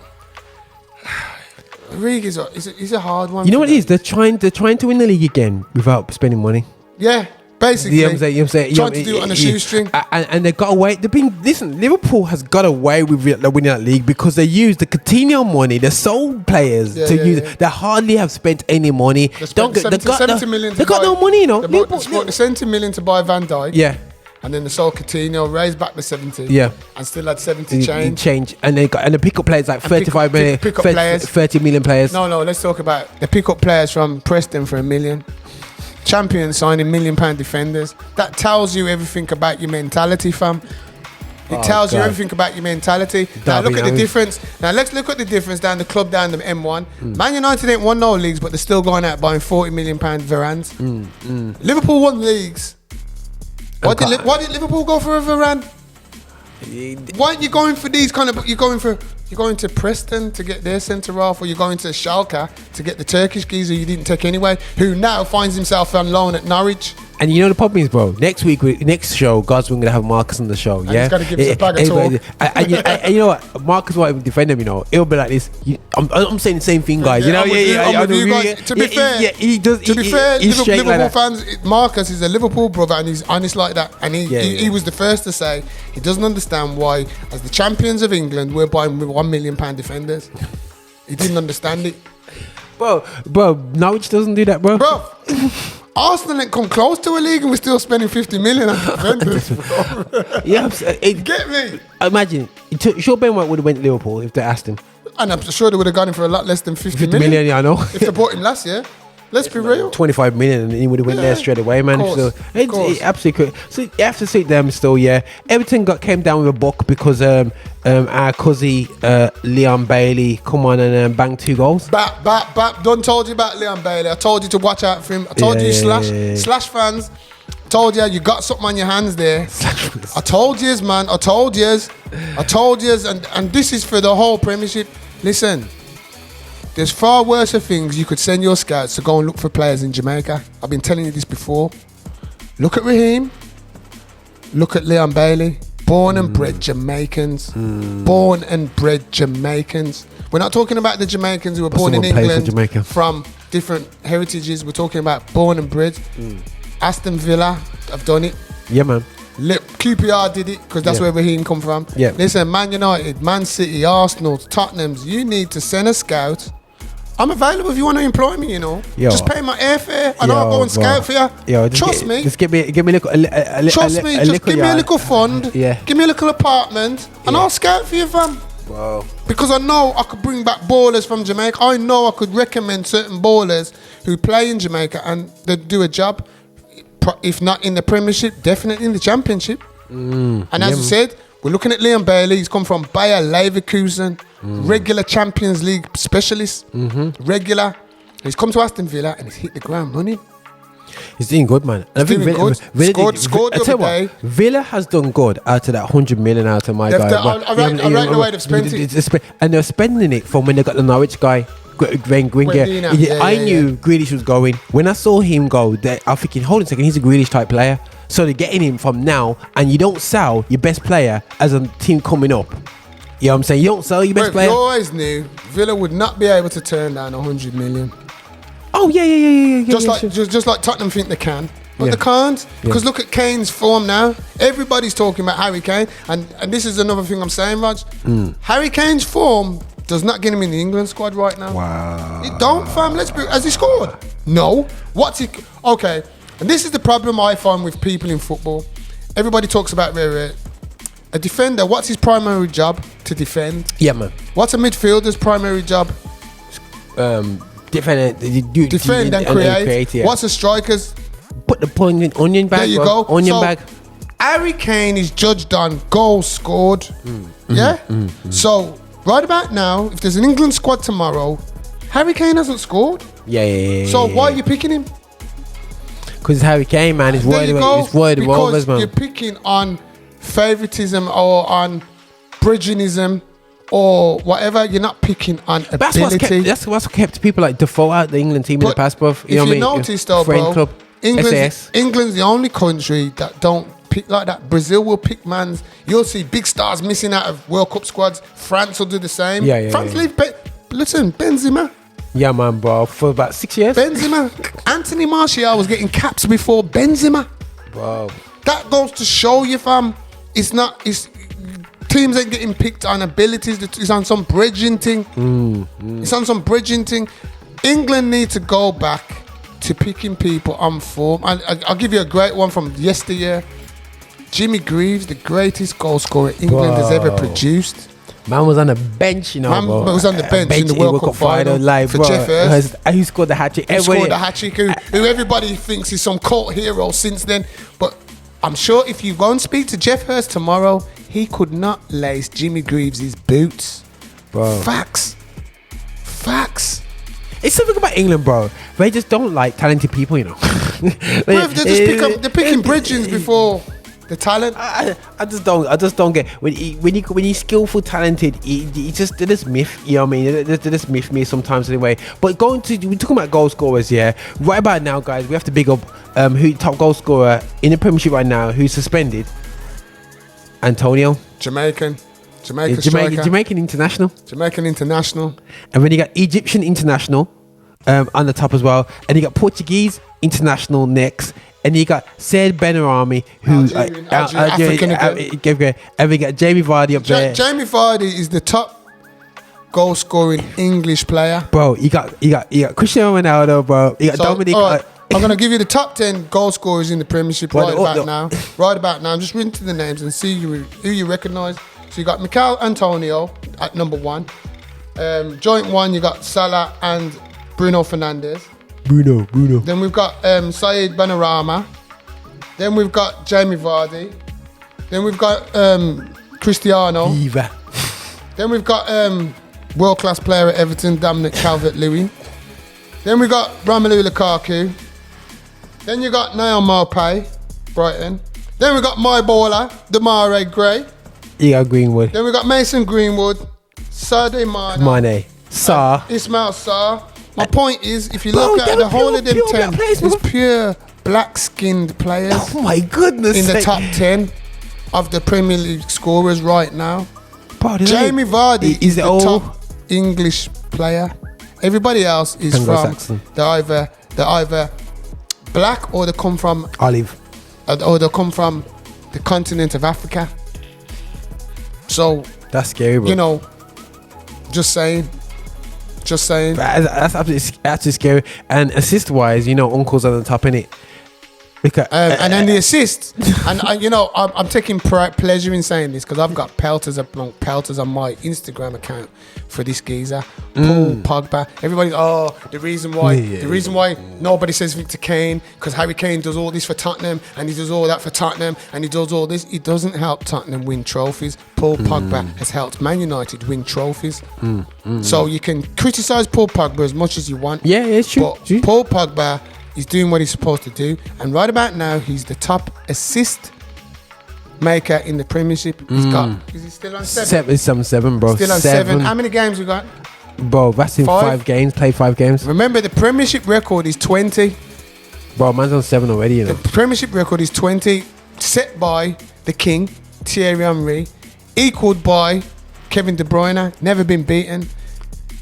Origi's he's a hard one. You know what it is? They're trying to win the league again without spending money. Yeah. Basically, you know what I'm saying? Trying to do it on a shoestring. And they got away. Liverpool has got away with winning that league because they used the Coutinho money, the sold players They hardly have spent any money. They got 70 million. They got no money, you know. They bought the 70 million to buy Van Dijk. Yeah. And then they sold Coutinho, raised back the 70. Yeah. And still had 70 change. And they got the pickup players like 35 million, 30 million players. No, let's talk about the pickup players from Preston for $1 million. Champions signing £1 million defenders. That tells you everything about your mentality, fam. It tells you everything about your mentality. Now look at the difference. Now let's look at the difference down the club down the M1. Man United ain't won no leagues, but they're still going out buying £40 million Varans. Liverpool won leagues. Why did Liverpool go for a Varane? Why aren't you going for these kind of? You're going to Preston to get their centre half, or you're going to Schalke to get the Turkish geezer you didn't take anyway, who now finds himself on loan at Norwich. And you know the problem is, bro, next show, God's going to have Marcus on the show, and he's going to give us a bag of talk. And you know what? Marcus won't even defend him, you know. It'll be like this. I'm saying the same thing, guys. To be fair, Liverpool fans, Marcus is a Liverpool brother, and he's honest like that. And he was the first to say he doesn't understand why, as the champions of England, we're buying £1 million defenders. He didn't understand it. Bro, Norwich doesn't do that, bro. Arsenal ain't come close to a league and we're still spending 50 million on defenders, bro. Yeah, get me. Imagine, sure Ben White would have went to Liverpool if they asked him. And I'm sure they would have gone in for a lot less than 50 million, yeah, I know. If they bought him last year. Let's be real. 25 million and he would have went there straight away, man. So it absolutely could. So you have to see them still, yeah. Everything came down with a buck because our cousin Leon Bailey come on and banged 2 goals. Done told you about Leon Bailey. I told you to watch out for him. I told you slash fans. Told you got something on your hands there. I told yous, man. I told yous. And this is for the whole Premiership. Listen. There's far worse things you could send your scouts to go and look for players in Jamaica. I've been telling you this before. Look at Raheem. Look at Leon Bailey. Born and bred Jamaicans. Born and bred Jamaicans. We're not talking about the Jamaicans who were born in England from different heritages. We're talking about born and bred. Aston Villa have done it. Yeah, man. QPR did it because that's where Raheem come from. Yeah. Listen, Man United, Man City, Arsenal, Tottenham's, you need to send a scout. I'm available if you want to employ me, you know. Just pay my airfare and I'll go and scout for you. Trust me. Just give me a little Trust me, just give me a little fund. Give me a little apartment and I'll scout for you, fam. Wow. Because I know I could bring back ballers from Jamaica. I know I could recommend certain ballers who play in Jamaica and they do a job. If not in the Premiership, definitely in the Championship. And as I said, we're looking at Leon Bailey. He's come from Bayer Leverkusen, regular Champions League specialist, regular. He's come to Aston Villa and he's hit the ground running. He's doing good, man. He's doing good. Scored the other day. Villa has done good out of that 100 million out of my guy. I rate the way they've spent it. And they're spending it from when they got the Norwich guy. I knew Grealish was going. When I saw him go, I'm thinking, hold on a second, he's a Grealish type player. So they're getting him from now, and you don't sell your best player as a team coming up. You know what I'm saying? You don't sell your best player. You always knew Villa would not be able to turn down 100 million. Oh, yeah. Just like Tottenham think they can. But they can't. Because look at Kane's form now. Everybody's talking about Harry Kane. And this is another thing I'm saying, Raj. Harry Kane's form does not get him in the England squad right now. Wow. It don't, fam. Has he scored? No. What's he... Okay. And this is the problem I find with people in football. Everybody talks about a defender. What's his primary job? To defend. Yeah, man. What's a midfielder's primary job? Defend and create. What's a striker's? Put the onion bag. There you go. Onion bag. Harry Kane is judged on goals scored. So right about now, if there's an England squad tomorrow, Harry Kane hasn't scored. Yeah. So why are you picking him? Because it's Harry Kane, man. It's worried the Rovers, man. You're picking on favoritism or on bridgingism or whatever. You're not picking on ability. That's what's kept people like Defoe out the England team in the past, bro. If you notice, though, bro, England's the only country that don't pick like that. Brazil will pick mans. You'll see big stars missing out of World Cup squads. France will do the same. France leave. Listen, Benzema. Yeah, man, bro. For about 6 years. Benzema. Anthony Martial was getting caps before Benzema. Bro. That goes to show you, fam. Teams ain't getting picked on abilities. It's on some bridging thing. It's on some bridging thing. England need to go back to picking people on form. I'll give you a great one from yesteryear. Jimmy Greaves, the greatest goal scorer England has ever produced. Man was on the bench, you know, bro. Man was on the bench in the World Cup final for Jeff Hurst. He scored the hat-trick. He scored the hat-trick, who everybody thinks is some cult hero since then. But I'm sure if you go and speak to Jeff Hurst tomorrow, he could not lace Jimmy Greaves' boots. Bro. Facts. It's something about England, bro. They just don't like talented people, you know. They're picking bridgings before the talent. I just don't get when he's skillful, talented. He just myth. You know what I mean? They just myth me sometimes anyway. But we're talking about goal scorers, yeah. Right about now, guys, we have to big up who top goal scorer in the Premiership right now, who's suspended. Antonio, Jamaican international. And then you got Egyptian international on the top as well, and you got Portuguese international next. And you got Said Benarami, who African again. And we got Jamie Vardy up there. Jamie Vardy is the top goal scoring English player. Bro, you got Cristiano Ronaldo, bro. You got Dominic. Right, I'm gonna give you the top 10 goal scorers in the Premiership right about now. I'm just reading through the names and see who you recognise. So you got Mikel Antonio at number 1. Joint 1, you got Salah and Bruno Fernandes. Bruno. Then we've got Said Benarama. Then we've got Jamie Vardy. Then we've got Cristiano. Viva. Then we've got world-class player at Everton, Dominic Calvert-Lewin. Then we've got Romelu Lukaku. Then you got Niall Maupay, Brighton. Then we got my baller, Demarai Gray. You got Greenwood. Then we got Mason Greenwood, Sadio Mane, Sarr, Ismail Sarr. My point is, if you look at the whole of them 10, it's pure black-skinned players. Oh my goodness! In the top 10 of the Premier League scorers right now. Bro, Jamie Vardy is the top English player. Everybody else is from they're either black or they come from olive, or they come from the continent of Africa. So that's scary, bro. You know, just saying. That's absolutely scary. And assist-wise, you know, Uncle's on the top, innit? And then the assist, and I'm taking pleasure in saying this because I've got pelters on my Instagram account for this geezer, Paul Pogba. Everybody's the reason why nobody says Victor Kane, because Harry Kane does all this for Tottenham and he does all that for Tottenham and he does all this. He doesn't help Tottenham win trophies. Paul Pogba has helped Man United win trophies. So you can criticise Paul Pogba as much as you want. Yeah, it's true. But Paul Pogba, he's doing what he's supposed to do, and right about now he's the top assist maker in the Premiership. Is he still on 7? It's 7, bro. Still on 7. How many games we got? Bro, that's in 5 games. Played 5 games. Remember, the Premiership record is 20. Bro, man's on 7 already, you know. The Premiership record is 20, set by the King, Thierry Henry, equaled by Kevin De Bruyne, never been beaten.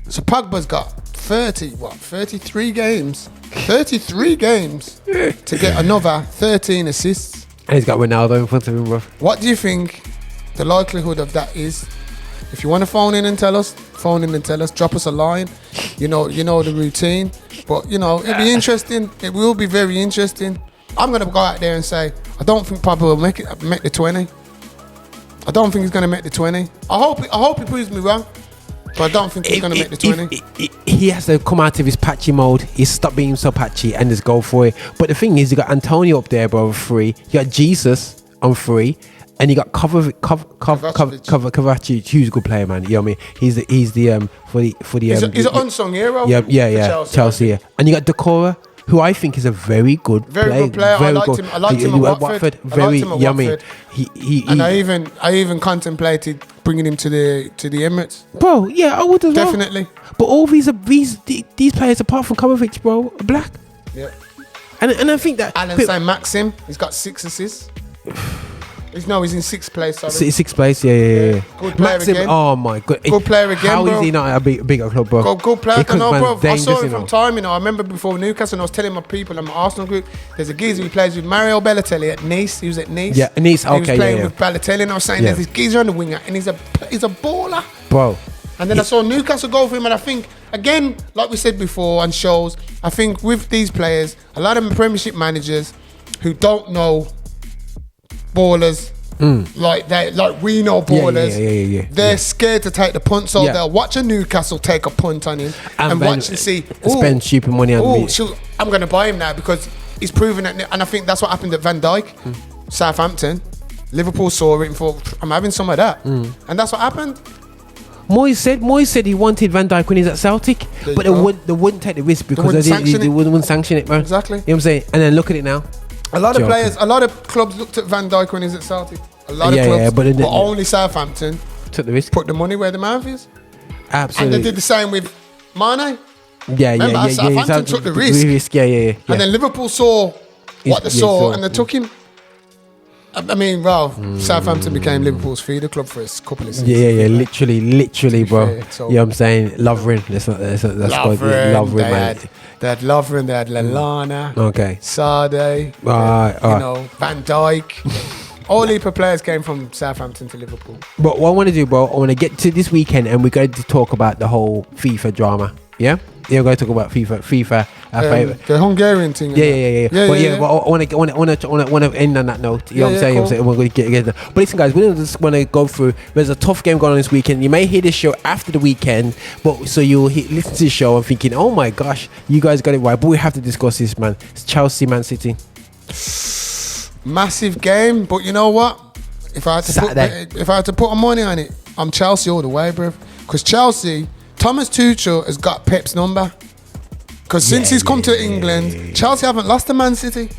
So Pogba's got 33 games. 33 games to get another 13 assists. And he's got Ronaldo in front of him, bro. What do you think the likelihood of that is? If you want to phone in and tell us, drop us a line. You know the routine. But, it'll be interesting. It will be very interesting. I'm going to go out there and say, I don't think Pogba will make the 20. I don't think he's going to make the 20. I hope he proves me wrong. But I don't think he's going to make the 20. He has to come out of his patchy mode. He's stopped being so patchy and just go for it. But the thing is, you got Antonio up there, bro, 3. You got Jesus on 3. And you got Kovacic, who's a good player, man. You know what I mean? He's the he's an unsung hero. Yeah. Chelsea. Yeah. And you got Decore, who I think is a very good player. Good player. I liked him at Watford. Very yummy. And I even contemplated bringing him to the Emirates. Bro, yeah, I would as well. Definitely. But all these players, apart from Kovacic, bro, are black. Yeah. And I think that Alan Saint-Maxim, he's got 6 assists. He's in 6th place. Sorry. 6th place, yeah. Good player again. Oh my god. Good player again, How bro. is he not a bigger club, bro? Good player, bro. I saw him you know. from time, I remember before Newcastle, and I was telling my people in my Arsenal group, there's a geezer who plays with Mario Balotelli at Nice. He was at Nice. Yeah, Nice. And Okay, he was playing with Balotelli, and I was saying there's this geezer on the winger, and he's a baller, bro. And then I saw Newcastle go for him, and I think, again, like we said before on shows, I think with these players, a lot of them Premiership managers who don't know ballers, like we know ballers, they're scared to take the punt, so they'll watch a Newcastle take a punt on him and watch and see, spend stupid money on me. I'm going to buy him now because he's proven it, and I think that's what happened at Van Dijk, Southampton. Liverpool saw it and thought, I'm having some of that, and that's what happened. Moyes said he wanted Van Dijk when he's at Celtic, but they wouldn't take the risk because they wouldn't sanction it, man. Exactly. You know what I'm saying? And then look at it now. A lot of clubs looked at Van Dijk when he was at Celtic. A lot of clubs, but only Southampton took the risk. Put the money where the mouth is. Absolutely. And they did the same with Mane. Yeah. Southampton took the risk. Yeah. And then Liverpool saw what they saw, and they took him. I mean, Southampton became Liverpool's feeder club for a couple of seasons. Yeah, literally, bro. You know what I'm saying? Lovren. That's Lovren, man. They had Lovren, they had Lallana, Sade, Van Dijk. All heap of players came from Southampton to Liverpool. But what I want to do, bro, I want to get to this weekend, and we're going to talk about the whole FIFA drama. Yeah, we're going to talk about FIFA. The Hungarian thing. Yeah. But I want to end on that note. You know what I'm saying? Cool. I'm saying we're going to get but listen, guys, we just want to go through. There's a tough game going on this weekend. You may hear this show after the weekend, but so you'll listen to the show and thinking, oh my gosh, you guys got it right. But we have to discuss this, man. It's Chelsea, Man City. Massive game, but you know what? If I had to put money on it, I'm Chelsea all the way, bro. Because Chelsea, Thomas Tuchel has got Pep's number. Because since he's come to England, Chelsea haven't lost to Man City.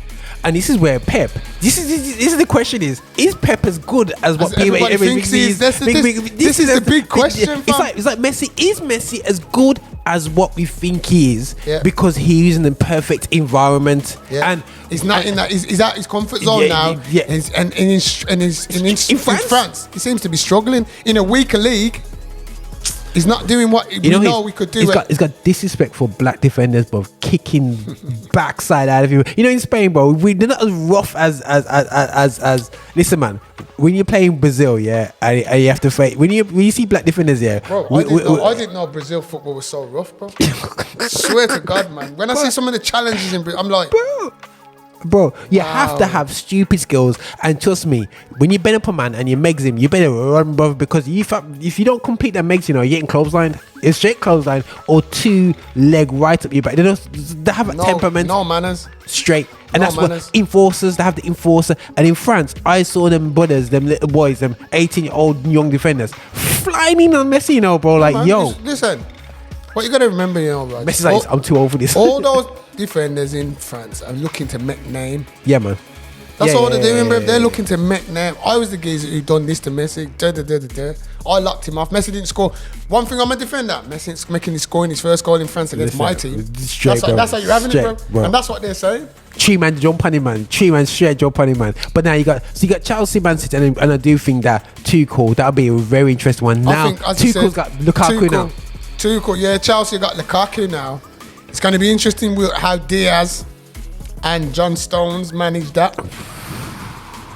And this is where Pep. This is the question: is Pep as good as what people thinks he is? This is the big question. It's like Messi. Is Messi as good as what we think he is? Yeah. Because he's in the perfect environment, and he's not in that. He's out his comfort zone now. Yeah. And in France, he seems to be struggling in a weaker league. He's not doing what we know we could do. He's got disrespect for black defenders, bro, kicking backside out of you. You know, in Spain, bro, they're not as rough as. Listen, man, when you're playing Brazil, and you have to fight. When you see black defenders, bro, I didn't know Brazil football was so rough, bro. I swear to God, man. When I see some of the challenges in Brazil, I'm like, Bro, you have to have stupid skills, and trust me, when you bend up a man and you megs him, you better run, bro, because if you don't complete that megs, you're getting clotheslined. It's straight clothesline or 2 leg right up your back. They have a temperament. No manners. Straight. And that's manners. What enforcers, they have the enforcer. And in France, I saw them brothers, them little boys, them 18-year-old young defenders flying in on Messi, bro. Like, yo. Listen, what you got to remember, bro. Messi's like, I'm too old for this. All those defenders in France are looking to make name. Yeah, man. That's all they're doing, bro. They're looking to make name. I was the geezer who done this to Messi. I locked him off. Messi didn't score. One thing I'm a defender. Messi's making his scoring his first goal in France against my team. That's how you're having it, bro. And that's what they're saying. 3 man jump on him, man. 3 man straight jump on him, man. But now you got Chelsea, Man City, and I do think that Tuchel, that'll be a very interesting one. Now Tuchel's got Lukaku now. Tuchel, Chelsea got Lukaku now. It's going to be interesting how Diaz and John Stones manage that.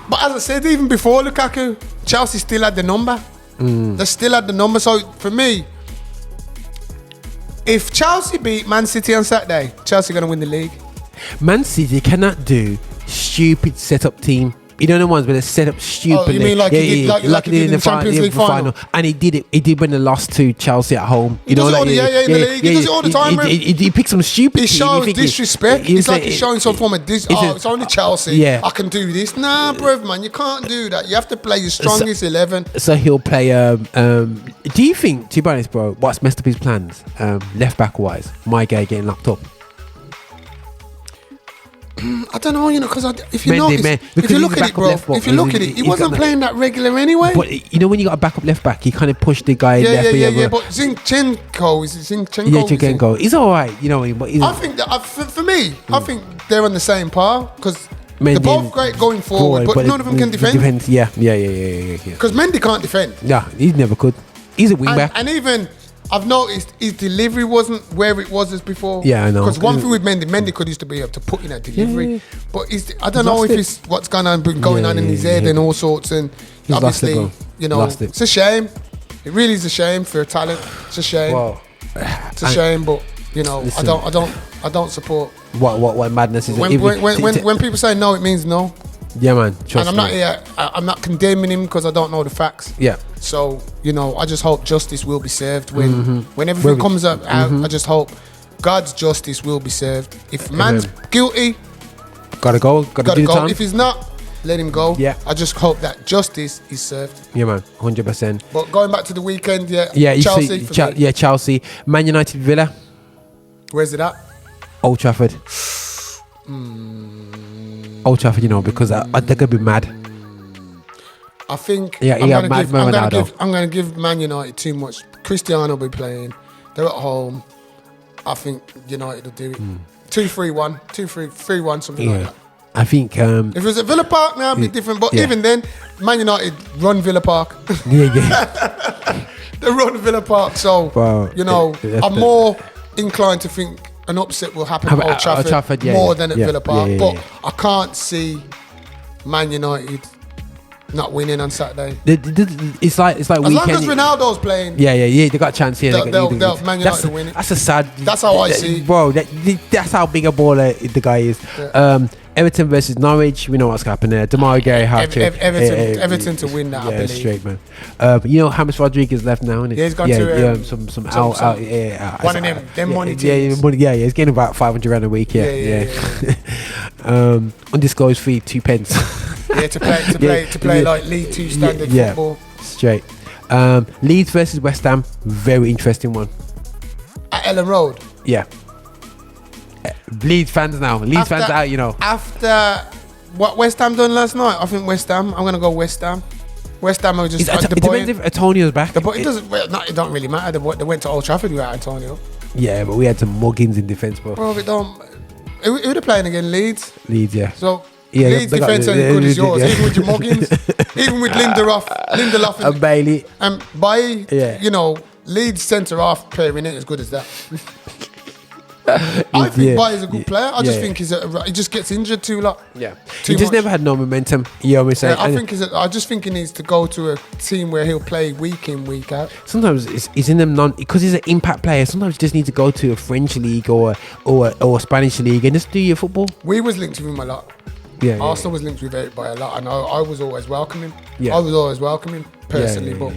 But as I said, even before Lukaku, Chelsea still had the number. They still had the number. So for me, if Chelsea beat Man City on Saturday, Chelsea going to win the league. Man City cannot do stupid setup team. You know the ones where they set up stupidly. Oh, you mean like he did in the Champions League final? And he did it. He did when they lost to Chelsea at home. He does it He does it all the time, bro. He picks some stupid. He shows disrespect. It's like he's showing some form of it's only Chelsea. Yeah. I can do this. Nah, bro, man, you can't do that. You have to play your strongest 11. So he'll play. Do you think, to be honest, bro, what's messed up his plans, left back wise? My guy getting locked up. I don't know, because if you Mendy, notice, because if you he's look a at it, backup bro, left back, if you look at it, he he's wasn't got playing that regular anyway. But when you got a backup left back, he kind of pushed the guy left. Yeah. But Zinchenko. Yeah, Zinchenko. He's all right, but I think that for me, I think they're on the same par because they're both great going forward, but none of them can defend. Yeah. Because Mendy can't defend. Yeah, he never could. He's a wing back. And even I've noticed his delivery wasn't where it was as before. Yeah, I know. Because one thing with Mendy could used to be able to put in a delivery, but I don't know if it's what's going on in his head and all sorts. And obviously, it's a shame. It really is a shame for a talent. It's a shame. Wow. It's a shame, but listen, I don't support. What madness is it? When people say no, it means no. Yeah, man. And I'm not here. I'm not condemning him because I don't know the facts. Yeah. So I just hope justice will be served when everything comes out. I just hope God's justice will be served. If man's guilty, gotta go. Gotta do the time. If he's not, let him go. Yeah. I just hope that justice is served. Yeah, man. 100%. But going back to the weekend, Chelsea. Chelsea. Man United Villa. Where's it at? Old Trafford. Old Trafford, because they're gonna be mad. I think I'm gonna give Man United too much. Cristiano will be playing. They're at home. I think United will do it. 2-3-1, 2-3-1, something like that. I think if it was at Villa Park now, it'd be different. But even then, Man United run Villa Park. They run Villa Park. So I'm more inclined to think an upset will happen at Old Trafford more than at Villa Park. But I can't see Man United not winning on Saturday. It's like as long as Ronaldo's playing. They got a chance here. They'll Man United win it. That's a sad. That's how I see it. Bro, that's how big a baller the guy is. Yeah. Everton versus Norwich. We know what's happening there. Demarai Gray hat-trick. Everton to win that. I believe. Straight, man. James Rodriguez left now, isn't it? Yeah, he's gone to some one of them money teams. He's getting about 500 rand a week. Yeah. Undisclosed fee, 2 pence. to play like League 2 standard football. Straight. Leeds versus West Ham. Very interesting one. At Ellen Road. Yeah. Leeds fans now. Leeds fans out, After what West Ham done last night, I think West Ham. I'm going to go West Ham. West Ham are just... It depends if Antonio's back. It don't really matter. They went to Old Trafford without Antonio. Yeah, but we had some muggins in defence, bro. Bro, it don't... Who are they playing again? Leeds? Leeds, yeah. So... Leeds defence ain't as good as yours, even with your muggins, even with Lindelof and Bailey and Bailly. Leeds centre half pairing ain't as good as that. I think Bailly's a good player. I just think he just gets injured too lot. Yeah, he just never had no momentum. You know what I'm saying? I just think he needs to go to a team where he'll play week in, week out. Sometimes he's in them because he's an impact player. Sometimes you just need to go to a French league or a Spanish league and just do your football. We was linked with him a lot. Arsenal was linked with it by a lot, and I was always welcoming. I was always welcoming personally, but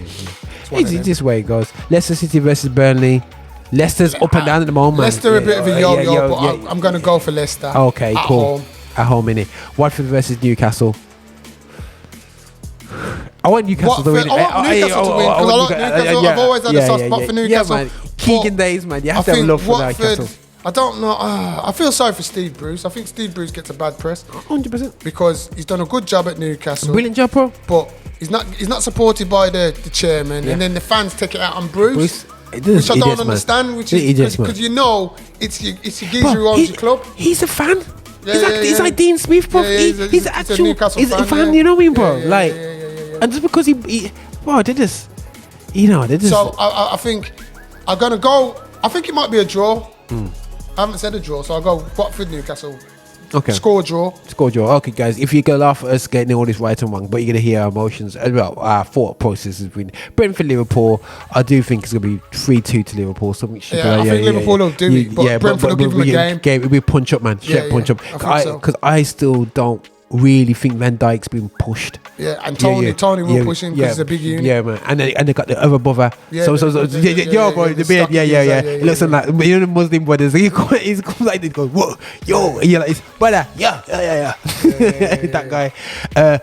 it's this way it goes. Leicester City versus Burnley. Leicester's up and down at the moment. Leicester a bit of a yo-yo, but I'm going to go for Leicester. Okay, cool. At home, innit? Watford versus Newcastle. I want Newcastle to win. I want Newcastle to win because I like Newcastle. I've always had a soft spot for Newcastle. Yeah, man. Keegan days, man. You have to have love for Newcastle. I don't know. I feel sorry for Steve Bruce. I think Steve Bruce gets a bad press. 100%. Because he's done a good job at Newcastle. Brilliant job, bro. But he's not supported by the chairman, and then the fans take it out on Bruce. Which I don't understand. Which is because it's your geezer who owns your club. He's a fan. He's like Dean Smith, bro. He's actual Newcastle fan. You know what I mean, bro? And just because he did this, did this. So I think I'm gonna go. I think it might be a draw. I haven't said a draw, so I'll go Watford, Newcastle. Okay. Score draw. Okay, guys. If you're going to laugh at us getting all this right and wrong, but you're going to hear our emotions, our thought processes with Brentford, Liverpool, I do think it's going to be 3-2 to Liverpool. Something I think Liverpool will do it, but Brentford will give them a game. It'll be punch up, man. Punch up. Because I still don't really think Van Dijk's been pushed. Yeah, and Toney will push him because he's a big unit. Yeah, man. And they got the other brother. Bro, the beard. It looks like the Muslim brothers. He comes like this, goes, whoa, yo, you're like, brother, yeah. That guy.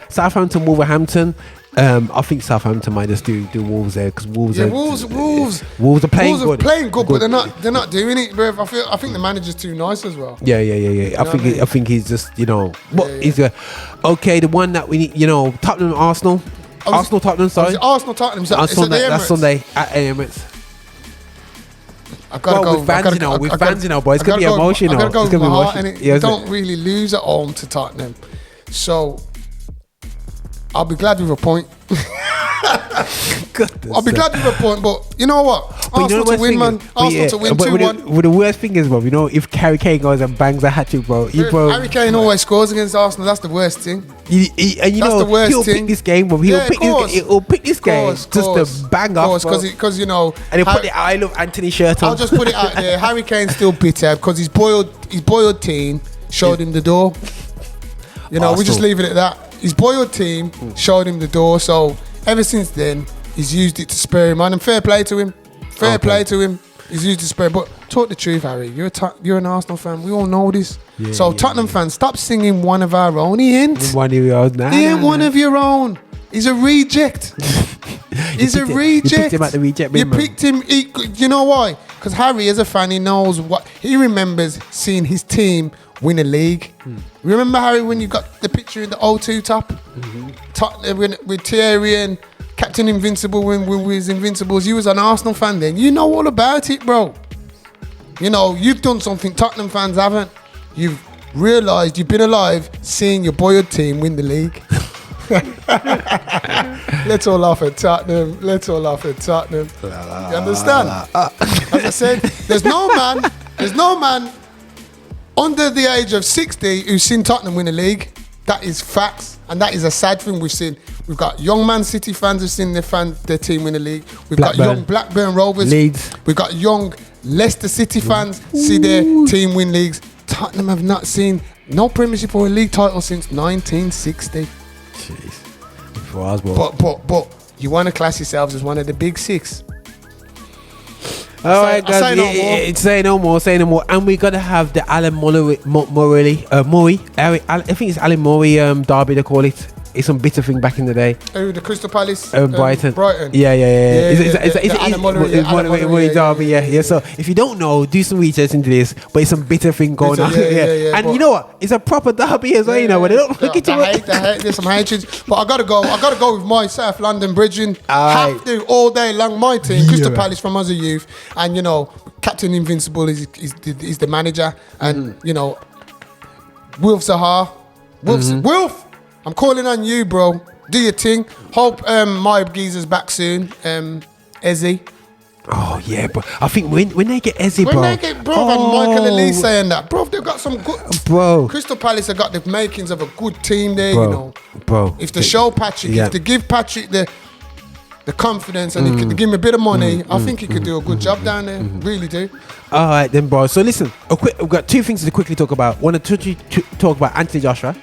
Southampton, Wolverhampton. I think Southampton might just do Wolves there because Wolves are playing good. But they're not doing it, bro. I think the manager's too nice as well. Yeah. I think he's just he's okay. The one that we need, Tottenham, Arsenal, Tottenham. Sorry, Arsenal, Tottenham. That's Sunday at Emirates. With fans, boys. It's gonna be emotional. I gotta go with my heart, and you don't really lose at home to Tottenham, so I'll be glad with a point. I'll be glad with a point, but you know what? Arsenal to win, man. Arsenal to win 2-1. But the worst thing is, bro, if Harry Kane goes and bangs a hat-trick, bro. Harry Kane always scores against Arsenal. That's the worst thing. He'll pick this game, bro. He'll pick this game just to bang off, because and he'll put the I Love Anthony shirt on. I'll just put it out there. Harry Kane's still bitter because his boiled team showed him the door. We just leave it at that. His boiled team showed him the door, so ever since then he's used it to spur him on, and fair play to him. He's used it to spur. But talk the truth, Harry. You're an Arsenal fan. We all know this. Tottenham fans, stop singing one of our own. He ain't one of your own. He ain't one of your own. He's a reject. He's a reject. You picked him at the reject bin, man. Picked him. You know why? Because Harry, as a fan, he knows what he remembers seeing his team win a league. Remember, Harry, when you got the picture in the O2 top? Tottenham with Thierry and Captain Invincible when we was Invincibles. You was an Arsenal fan then. You know all about it, bro. You've done something Tottenham fans haven't. You've realised you've been alive seeing your boyhood team win the league. Let's all laugh at Tottenham. You understand? As I said, there's no man under the age of 60 who's seen Tottenham win a league. That is facts, and that is a sad thing we've seen. We've got young Man City fans who've seen their team win a league. We've got young Blackburn Rovers. Leeds. We've got young Leicester City fans see their team win leagues. Tottenham have not seen no Premiership or a league title since 1960. Jeez. But you want to class yourselves as one of the big six. All right, guys. Say no more. And we're gonna have the Alan Murray. I think it's Alan Murray derby they call it. It's some bitter thing back in the day. The Crystal Palace, Brighton. Yeah. It's Alan Murray derby. Yeah. So if you don't know, do some research into this. But it's some bitter thing going on. Yeah. And you know what? It's a proper derby as well. When they don't look into it. There's some hatred. But I gotta go with my South London bridging. Have to all day long. My team, Crystal Palace from as a youth, and Captain Invincible is the manager, and Wilf Zaha, Wilf. I'm calling on you, bro. Do your thing. Hope my geezer's back soon. Ezzy. Oh yeah, bro. I think when they get Ezzy, bro. And Michael Elise saying that, bro. They've got some good. Bro. Crystal Palace have got the makings of a good team there, Bro. If they show Patrick, if they give Patrick the confidence and he could give him a bit of money, I think he could do a good job down there. Really do. All right then, bro. So listen, we've got two things to quickly talk about. One to talk about Anthony Joshua.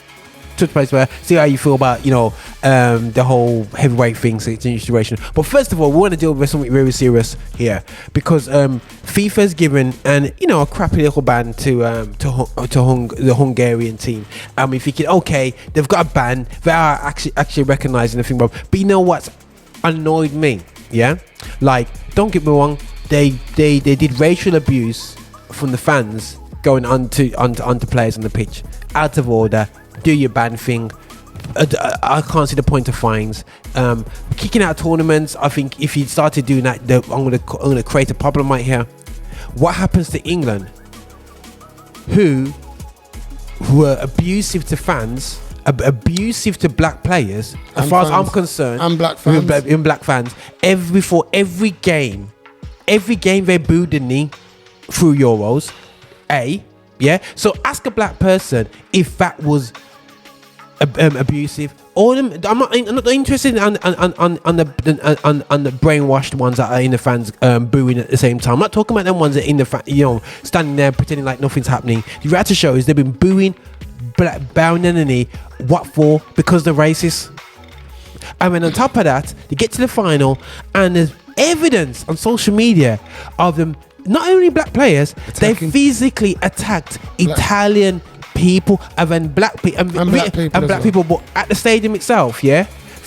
Touch place where see how you feel about the whole heavyweight thing situation. But first of all, we want to deal with something very serious here because FIFA's given a crappy little ban to the Hungarian team. If you can, they've got a ban. They are actually recognising the thing, bro. But you know what's annoyed me? Yeah, like don't get me wrong, they did racial abuse from the fans going onto players on the pitch out of order. Do your ban thing. I can't see the point of fines. Kicking out tournaments. I think if you started doing that, I'm gonna create a problem right here. What happens to England, who were abusive to fans, abusive to black players, as far as I'm concerned, and black fans. Before every game they booed the knee through Euros. So ask a black person if that was abusive. All them, I'm not interested on the brainwashed ones that are in the fans booing at the same time. I'm not talking about them ones that are in the standing there pretending like nothing's happening. The reality show is they've been booing, bowing in the knee. What for? Because they're racist. And then on top of that, they get to the final, and there's evidence on social media of them. Not only black players, they physically attacked Italian people and then black people, but at the stadium itself,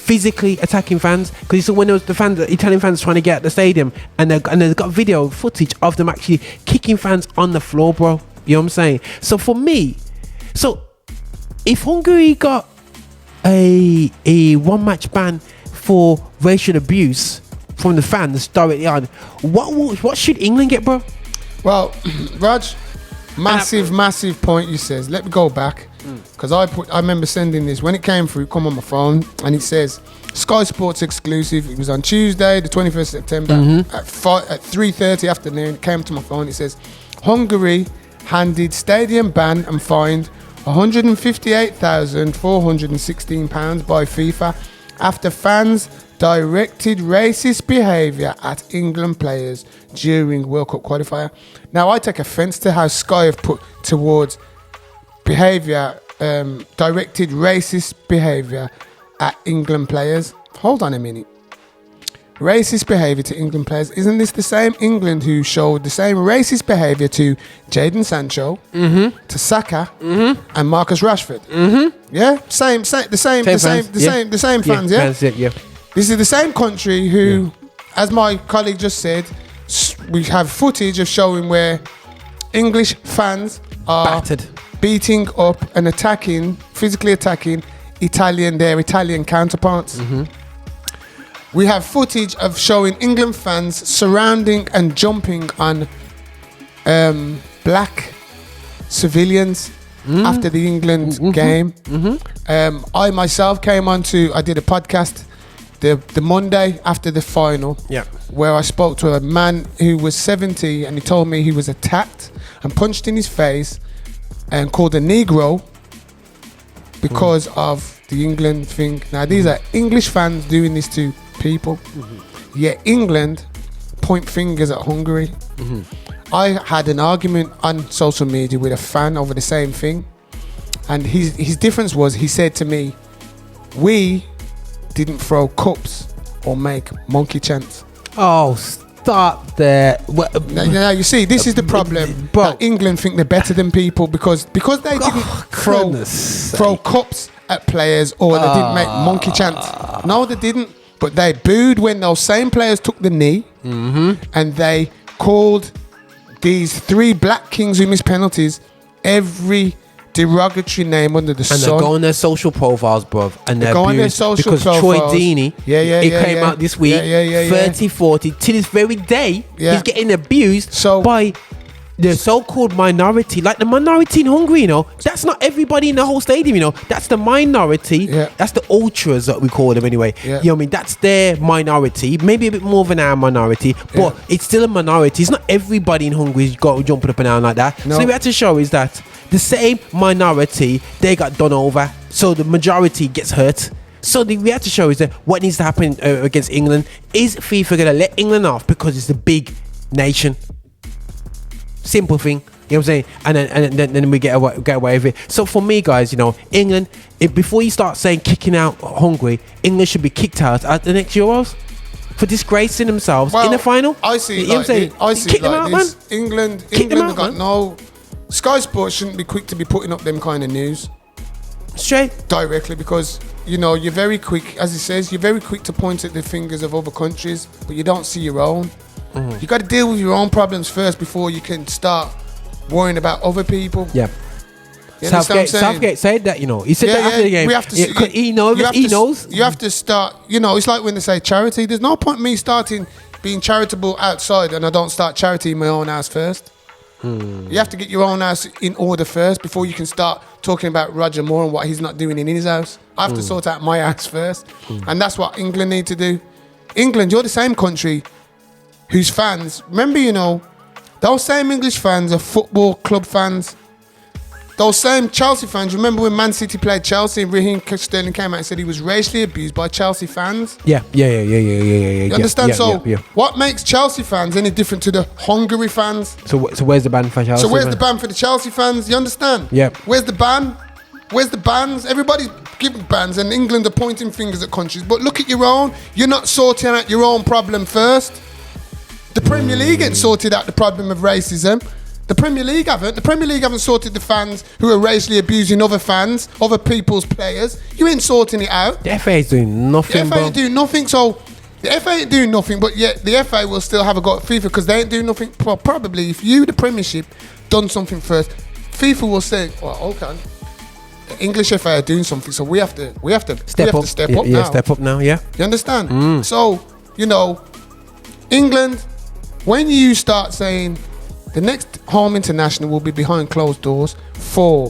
physically attacking fans, because you saw when there was the Italian fans trying to get at the stadium, and they've got video footage of them actually kicking fans on the floor, bro. You know what I'm saying? So for me, if Hungary got a 1-match ban for racial abuse from the fans directly on, what should England get, bro? Well, Raj, massive point you says. Let me go back, because I remember sending this when it came through. Come on my phone, and it says Sky Sports exclusive. It was on Tuesday, the 21st September at 3:30 afternoon. It came to my phone. It says Hungary handed stadium ban and fined £158,416 by FIFA after fans directed racist behaviour at England players during World Cup qualifier. Now, I take offence to how Sky have put towards behaviour, directed racist behaviour at England players. Hold on a minute. Racist behaviour to England players. Isn't this the same England who showed the same racist behaviour to Jadon Sancho, to Saka, and Marcus Rashford? Yeah, the same fans. Yeah. This is the same country who, as my colleague just said, we have footage of showing where English fans are battered, beating up and physically attacking their Italian counterparts. We have footage of showing England fans surrounding and jumping on black civilians after the England game. I myself I did a podcast the Monday after the final, where I spoke to a man who was 70, and he told me he was attacked and punched in his face and called a Negro because of the England thing. Now, these are English fans doing this to people, yet England point fingers at Hungary. I had an argument on social media with a fan over the same thing, and his difference was, he said to me, we didn't throw cups or make monkey chants. Oh, stop there. Now you see, this is the problem, bro. That England think they're better than people because they didn't throw cups at players, or they didn't make monkey chants. No, they didn't. But they booed when those same players took the knee, and they called these 3 black kings who missed penalties every derogatory name under the sun. And they go on their social profiles, bruv, and they're on their social because profiles. Troy Deeney, came out this week, 30-40, to this very day, he's getting abused by the so-called minority, like the minority in Hungary, you know. That's not everybody in the whole stadium, you know. That's the minority. That's the ultras that we call them anyway. You know what I mean? That's their minority, maybe a bit more than our minority, but it's still a minority. It's not everybody in Hungary who's got jumping up and down like that. No. So we had to show is that the same minority, they got done over, so the majority gets hurt. So we had to show is that what needs to happen against England. Is FIFA going to let England off because it's a big nation? Simple thing, you know what I'm saying? And then we get away with it. So for me, guys, you know, England, before you start saying kicking out Hungary, England should be kicked out at the next Euros for disgracing themselves in the final. I see. You know what I'm saying? I see. Kick them out, man. England have got no. Sky Sports shouldn't be quick to be putting up them kind of news straight directly, because you know you're very quick, as it says, you're very quick to point at the fingers of other countries, but you don't see your own. You got to deal with your own problems first before you can start worrying about other people. Yeah. Southgate said that, you know. He said that after the game. We have to he knows. You have to start, you know, it's like when they say charity. There's no point me starting being charitable outside and I don't start charity in my own house first. You have to get your own house in order first before you can start talking about Roger Moore and what he's not doing in his house. I have to sort out my house first. And that's what England need to do. England, you're the same country whose fans, remember, you know, those same English fans are football club fans. Those same Chelsea fans, remember when Man City played Chelsea and Raheem Sterling came out and said he was racially abused by Chelsea fans? Yeah. You understand? What makes Chelsea fans any different to the Hungary fans? So where's the ban for Chelsea? So where's the ban for the Chelsea fans? You understand? Yeah. Where's the ban? Where's the bans? Everybody's giving bans and England are pointing fingers at countries. But look at your own. You're not sorting out your own problem first. The Premier League ain't sorted out the problem of racism. The Premier League haven't. The Premier League haven't sorted the fans who are racially abusing other fans, other people's players. You ain't sorting it out. The FA is doing nothing, The FA ain't doing nothing, so the FA ain't doing nothing, but yet the FA will still have a go at FIFA because they ain't doing nothing. Well, probably if you, the Premiership, done something first, FIFA will say, well, okay, the English FA are doing something, so we have to step up now. Yeah, step up now, yeah. You understand? So, you know, England, when you start saying the next home international will be behind closed doors for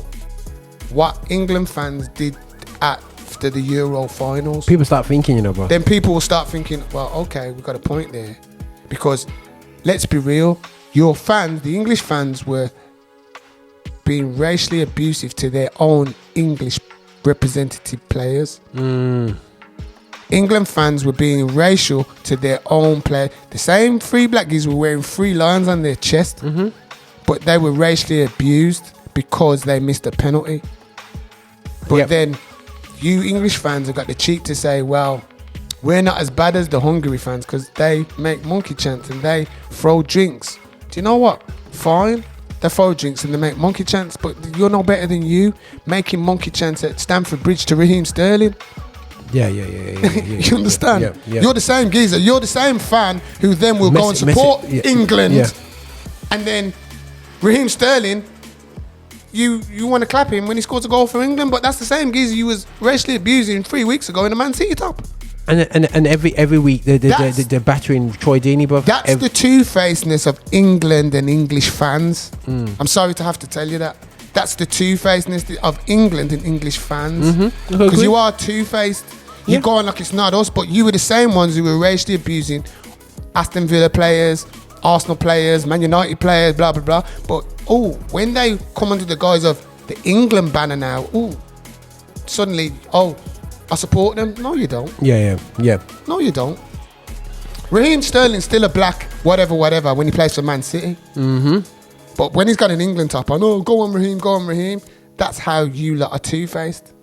what England fans did after the Euro finals. People start thinking, you know, bro. Then people will start thinking, well, okay, we've got a point there. Because let's be real, your fans, the English fans, were being racially abusive to their own English representative players. England fans were being racial to their own player. The same three black guys were wearing 3 lions on their chest, but they were racially abused because they missed a penalty. But then you English fans have got the cheek to say, well, we're not as bad as the Hungary fans because they make monkey chants and they throw drinks. Do you know what? Fine. They throw drinks and they make monkey chants, but you're no better than you making monkey chants at Stamford Bridge to Raheem Sterling. Yeah. You understand? Yeah. You're the same geezer. You're the same fan who then will go and support England. Yeah. And then Raheem Sterling, you want to clap him when he scores a goal for England, but that's the same geezer you was racially abusing 3 weeks ago in the Man City top. And every week they're battering Troy Deeney, bro. That's the two-facedness of England and English fans. I'm sorry to have to tell you that. That's the two-facedness of England and English fans. Because you are two-faced. You're going like it's not us, but you were the same ones who were racially abusing Aston Villa players, Arsenal players, Man United players, blah, blah, blah. But, when they come under the guise of the England banner now, suddenly, I support them. No, you don't. Yeah. No, you don't. Raheem Sterling's still a black whatever when he plays for Man City. But when he's got an England top on, go on Raheem. That's how you lot are two-faced.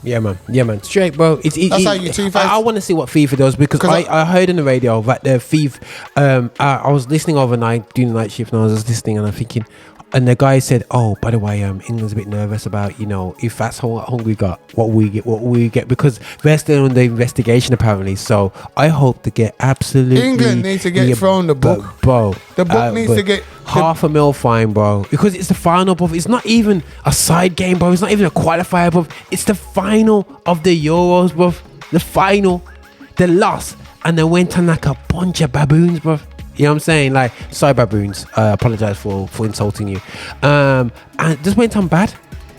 Yeah, man. Straight, bro. That's how you two-faced. I want to see what FIFA does because I heard on the radio that the FIFA. I was listening overnight doing the night shift and I was just listening and I'm thinking, and the guy said, by the way, England's a bit nervous about, if that's what Hungary got, what we get, because they're still under investigation apparently. So I hope to get absolutely. England needs to get thrown the book, bro. The book needs to get $500,000 fine, bro, because it's the final, bro. It's not even a side game, bro. It's not even a qualifier, bro. It's the final of the Euros, bro. The final, the loss, and they went on like a bunch of baboons, bro. You know what I'm saying? Like, sorry, baboons. Apologize for insulting you. And it just went on bad.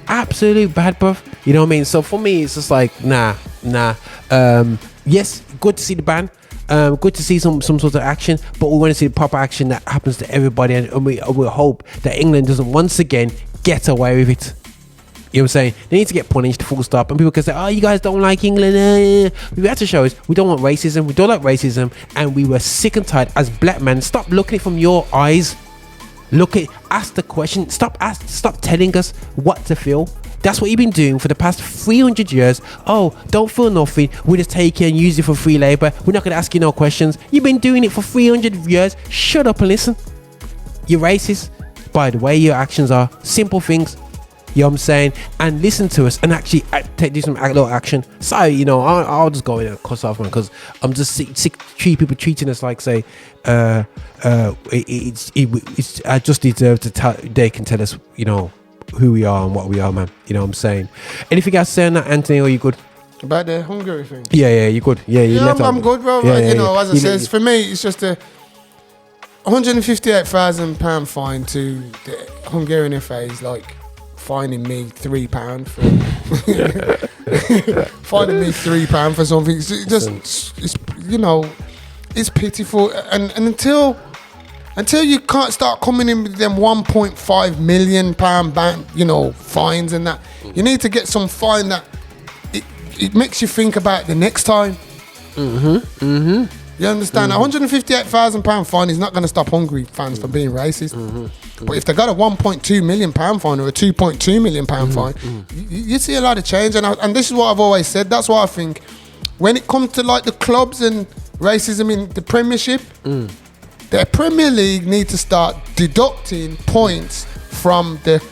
Absolute bad, bruv. You know what I mean? So for me, it's just like, nah. Yes, good to see the ban. Good to see some sort of action, but we want to see the proper action that happens to everybody, and we hope that England doesn't once again get away with it. You know what I'm saying? They need to get punished, full stop. And people can say, you guys don't like England. We have to show us we don't want racism. We don't like racism. And we were sick and tired as black men. Stop looking from your eyes. Ask the question. Stop telling us what to feel. That's what you've been doing for the past 300 years. Don't feel nothing. We just take it and use it for free labor. We're not going to ask you no questions. You've been doing it for 300 years. Shut up and listen. You're racist. By the way, your actions are simple things. You know what I'm saying? And listen to us and actually do some little action. Sorry, I'll just go in and cuss off, man, because I'm just sick people treating us like, say, I just deserve to tell. They can tell us, who we are and what we are, man. You know what I'm saying? Anything else saying that, Anthony? Or are you good? About the Hungary thing? Yeah, you good? Yeah, I'm good, bro. As I said, for me, it's just a £158,000 fine to the Hungarian FA is like fining me £3 for finding me £3 for something. It's just it's pitiful, and until you can't start coming in with them £1.5 million ban, fines and that, you need to get some fine that it makes you think about the next time. You understand? £158,000 fine is not going to stop Hungary fans from being racist. But if they got a £1.2 million fine or a £2.2 million fine, you see a lot of change. And this is what I've always said. That's why I think when it comes to like the clubs and racism in the Premiership, the Premier League need to start deducting points from the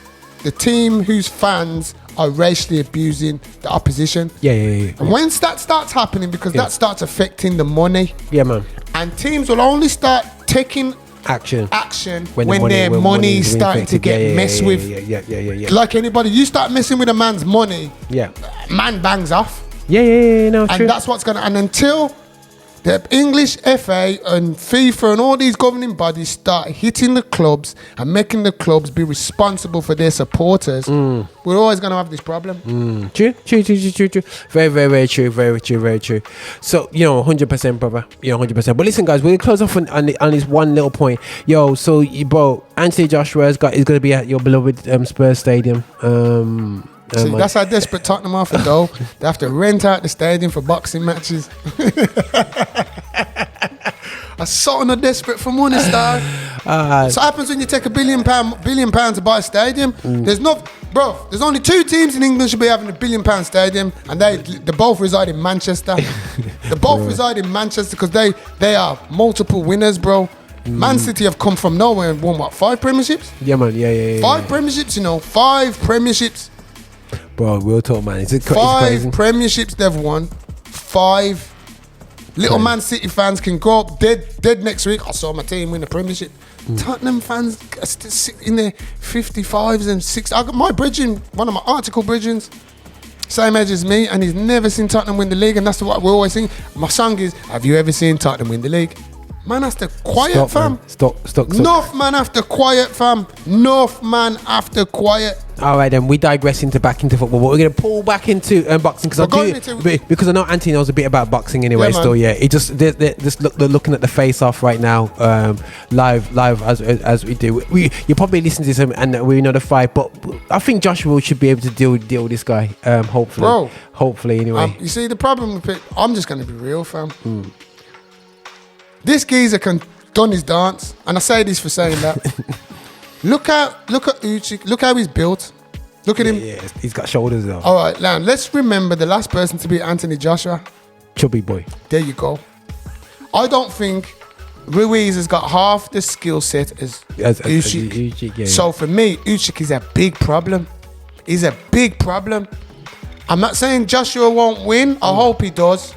team whose fans are racially abusing the opposition. Yeah. And when that starts happening, because that starts affecting the money. Yeah, man. And teams will only start taking action when their money is starting to get messed with. Yeah. Like anybody, you start messing with a man's money, man bangs off. Yeah, no, true. And that's what's gonna. And until the English FA and FIFA and all these governing bodies start hitting the clubs and making the clubs be responsible for their supporters, we're always going to have this problem. True. Very true. So, 100%, brother. 100%. But listen, guys, we're going to close off on this one little point. So, bro, Anthony Joshua is going to be at your beloved Spurs Stadium. See, that's how desperate Tottenham are for dough. They have to rent out the stadium for boxing matches. I saw on a desperate for money, star. So what happens when you take £1 billion to buy a stadium? There's only 2 teams in England should be having £1 billion stadium, and they both reside in Manchester. They both reside in Manchester because they are multiple winners, bro. Man City have come from nowhere and won 5 premierships? Yeah, man. Yeah. 5 premierships, 5 premierships. Bro, real talk, man. It's 5 crazy. premierships they've won. 5. Little Man City fans can go up dead next week. I saw my team win the premiership. Tottenham fans are still sitting in their 55s and 60s. I got my bridging, one of my article bridgings, same age as me, and he's never seen Tottenham win the league, and that's what we're always singing. My song is, have you ever seen Tottenham win the league? Man after quiet, fam. Man. Stop. Enough man after quiet, fam. Enough man after quiet. All right, then we digress back into football, but we're going to pull back into boxing because I know Anthony knows a bit about boxing anyway. It just they're looking at the face off right now, live as we do. You probably listen to this and we know the fight, but I think Joshua should be able to deal with this guy. Hopefully anyway. You see the problem with it. I'm just going to be real, fam. This geezer done his dance, and I say this for saying that. Look at Usyk. Look how he's built. Look at him. Yeah, he's got shoulders though. All right, now let's remember the last person to beat Anthony Joshua. Chubby boy. There you go. I don't think Ruiz has got half the skill set as Usyk. So for me, Usyk is a big problem. He's a big problem. I'm not saying Joshua won't win. I hope he does.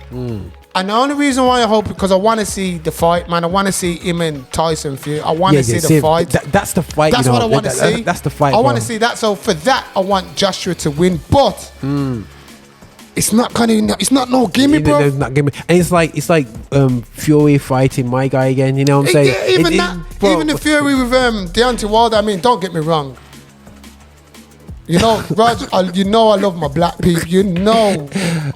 And the only reason why I hope, because I want to see the fight, man. I want to see him and Tyson Fury. I want to see the fight. That's the fight. That's what I want to see. That's the fight. I want to see that. So for that, I want Joshua to win. But it's not no gimme, bro. It's not gimme. And it's like Fury fighting my guy again. You know what I'm saying? Yeah, even the Fury with Deontay Wilder. I mean, don't get me wrong. Raj, I love my black people.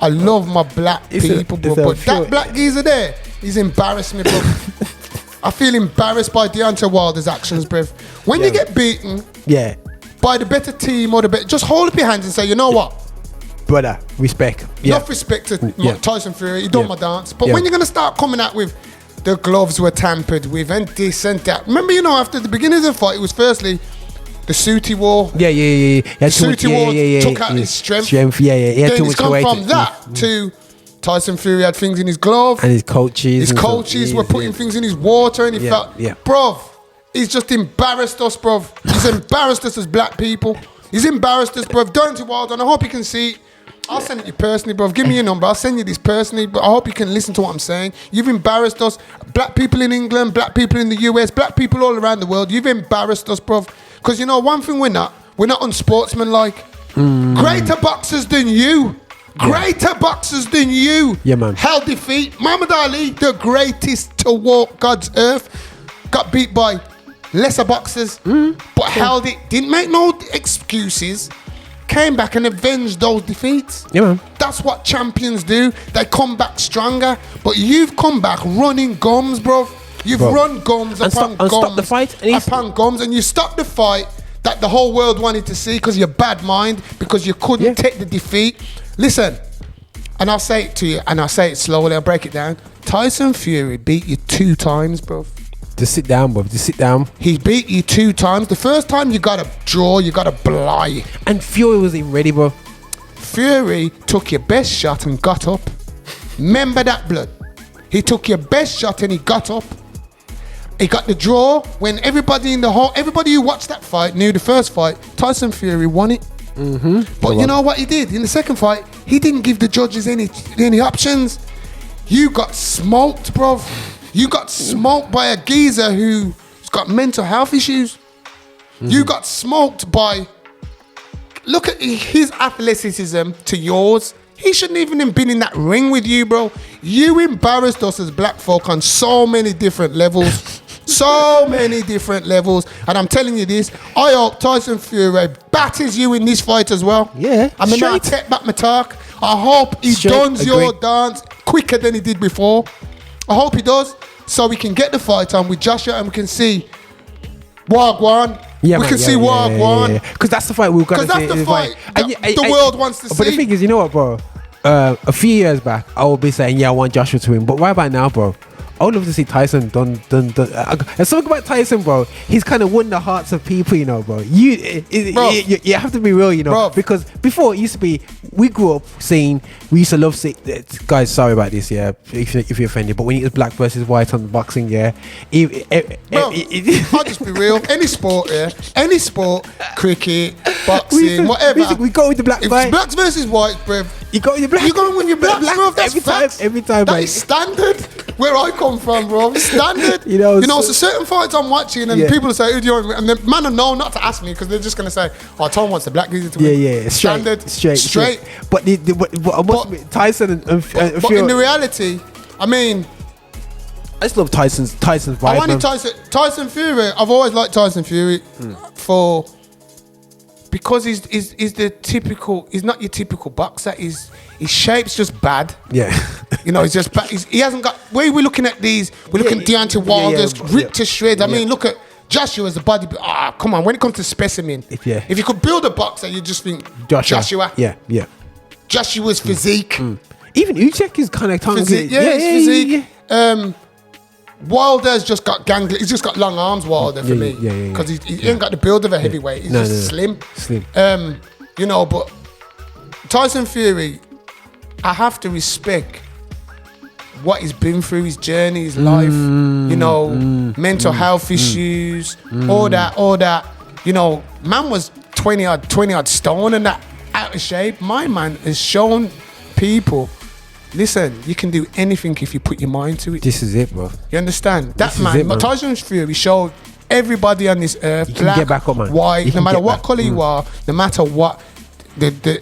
I love my black people, bro. But that black geezer there, he's embarrassed me, bro. I feel embarrassed by Deontay Wilder's actions, bro. When you get beaten by the better team or just hold up your hands and say, you know what? Brother, respect. Enough respect to Tyson Fury. He done my dance. But when you're going to start coming out with the gloves were tampered with and this and that. Remember, after the beginning of the fight, it was firstly the suit he wore. The suit he wore took out his strength. Then it's gone from that to Tyson Fury had things in his glove. And his coaches were putting things in his water, and he felt, bruv, he's just embarrassed us, bruv. He's embarrassed us as black people. He's embarrassed us, bruv. Deontay Wilder, and I hope you can see it. I'll send it you personally, bro. Give me your number. I'll send you this personally, but I hope you can listen to what I'm saying. You've embarrassed us. Black people in England, black people in the US, black people all around the world. You've embarrassed us, bro. Because one thing we're not unsportsmanlike. Greater boxers than you. Greater boxers than you. Yeah, man. Held defeat. Muhammad Ali, the greatest to walk God's earth, got beat by lesser boxers, but held it. Didn't make no excuses. Came back and avenged those defeats. Yeah, man. That's what champions do. They come back stronger. But you've come back running gums, bro. You've run gums upon gums. Stop the fight. Upon gums. And you stopped the fight that the whole world wanted to see because you're bad mind, because you couldn't take the defeat. Listen, and I'll say it to you, and I'll say it slowly, I'll break it down. Tyson Fury beat you 2 times, bro. Just sit down, bro. Just sit down. He beat you 2 times. The first time you got to draw, you got to bly. And Fury wasn't ready, bro. Fury took your best shot and got up. Remember that, blood. He took your best shot and he got up. he got the draw when everybody who watched that fight knew the first fight, Tyson Fury won it. But you know what he did? In the second fight, he didn't give the judges any options. You got smoked, bro. You got smoked by a geezer who's got mental health issues. You got smoked by... Look at his athleticism to yours. He shouldn't even have been in that ring with you, bro. You embarrassed us as black folk on so many different levels. So many different levels. And I'm telling you this, I hope Tyson Fury batters you in this fight as well. Yeah, I mean, I take back my talk. I hope he does your dance quicker than he did before. I hope he does, so we can get the fight on with Joshua and we can see Wagwan. Yeah, we can see Wagwan. Because that's the fight we're going to see. Because that's the fight the world wants to see. But the thing is, you know what, bro? A few years back, I would be saying, I want Joshua to win. But right about now, bro, I would love to see Tyson done. There's something about Tyson, bro. He's kind of won the hearts of people, you know, bro. You have to be real, you know, bro. Because before it used to be, we grew up seeing, we used to love seeing, guys, sorry about this, yeah, if you're offended, but when it was black versus white on boxing, yeah. I'll just be real. Any sport, cricket, boxing, whatever. We go with the black fight. Blacks versus whites, bro. You go with the black. You're going with your blacks, bro. That's every time, that is standard. Where I come from, bro, standard. you know, so certain fights I'm watching, and people say, "Who do you want?" And the man will know not to ask me because they're just gonna say, "Oh, Tom wants the black geezer to win." Yeah, standard, straight. But Tyson and Fury. But in the reality, I mean, I just love Tyson's vibe. I wanted Tyson Fury. I've always liked Tyson Fury because he's the typical. He's not your typical boxer. His shape's just bad. Yeah. You know, he's just bad. He hasn't got... Where we're looking at these, we're looking at Deontay Wilder's ripped to shreds. I mean, look at Joshua's body. Come on. When it comes to specimen, if you could build a boxer, you just think Joshua. Yeah. Joshua's physique. Even Usyk is kind of physique. Physique. Wilder's just got gangly. He's just got long arms, Wilder, for me. Because he ain't got the build of a heavyweight. He's just slim. You know, but Tyson Fury, I have to respect what he's been through, his journey, his life, you know, mental health issues, all that. You know, man was 20 odd stone and that, out of shape. My man has shown people, listen, you can do anything if you put your mind to it. This is it, bro. You understand? That man, Tyson Fury showed everybody on this earth, you black, get back up, man. white, no matter what colour you are, no matter what,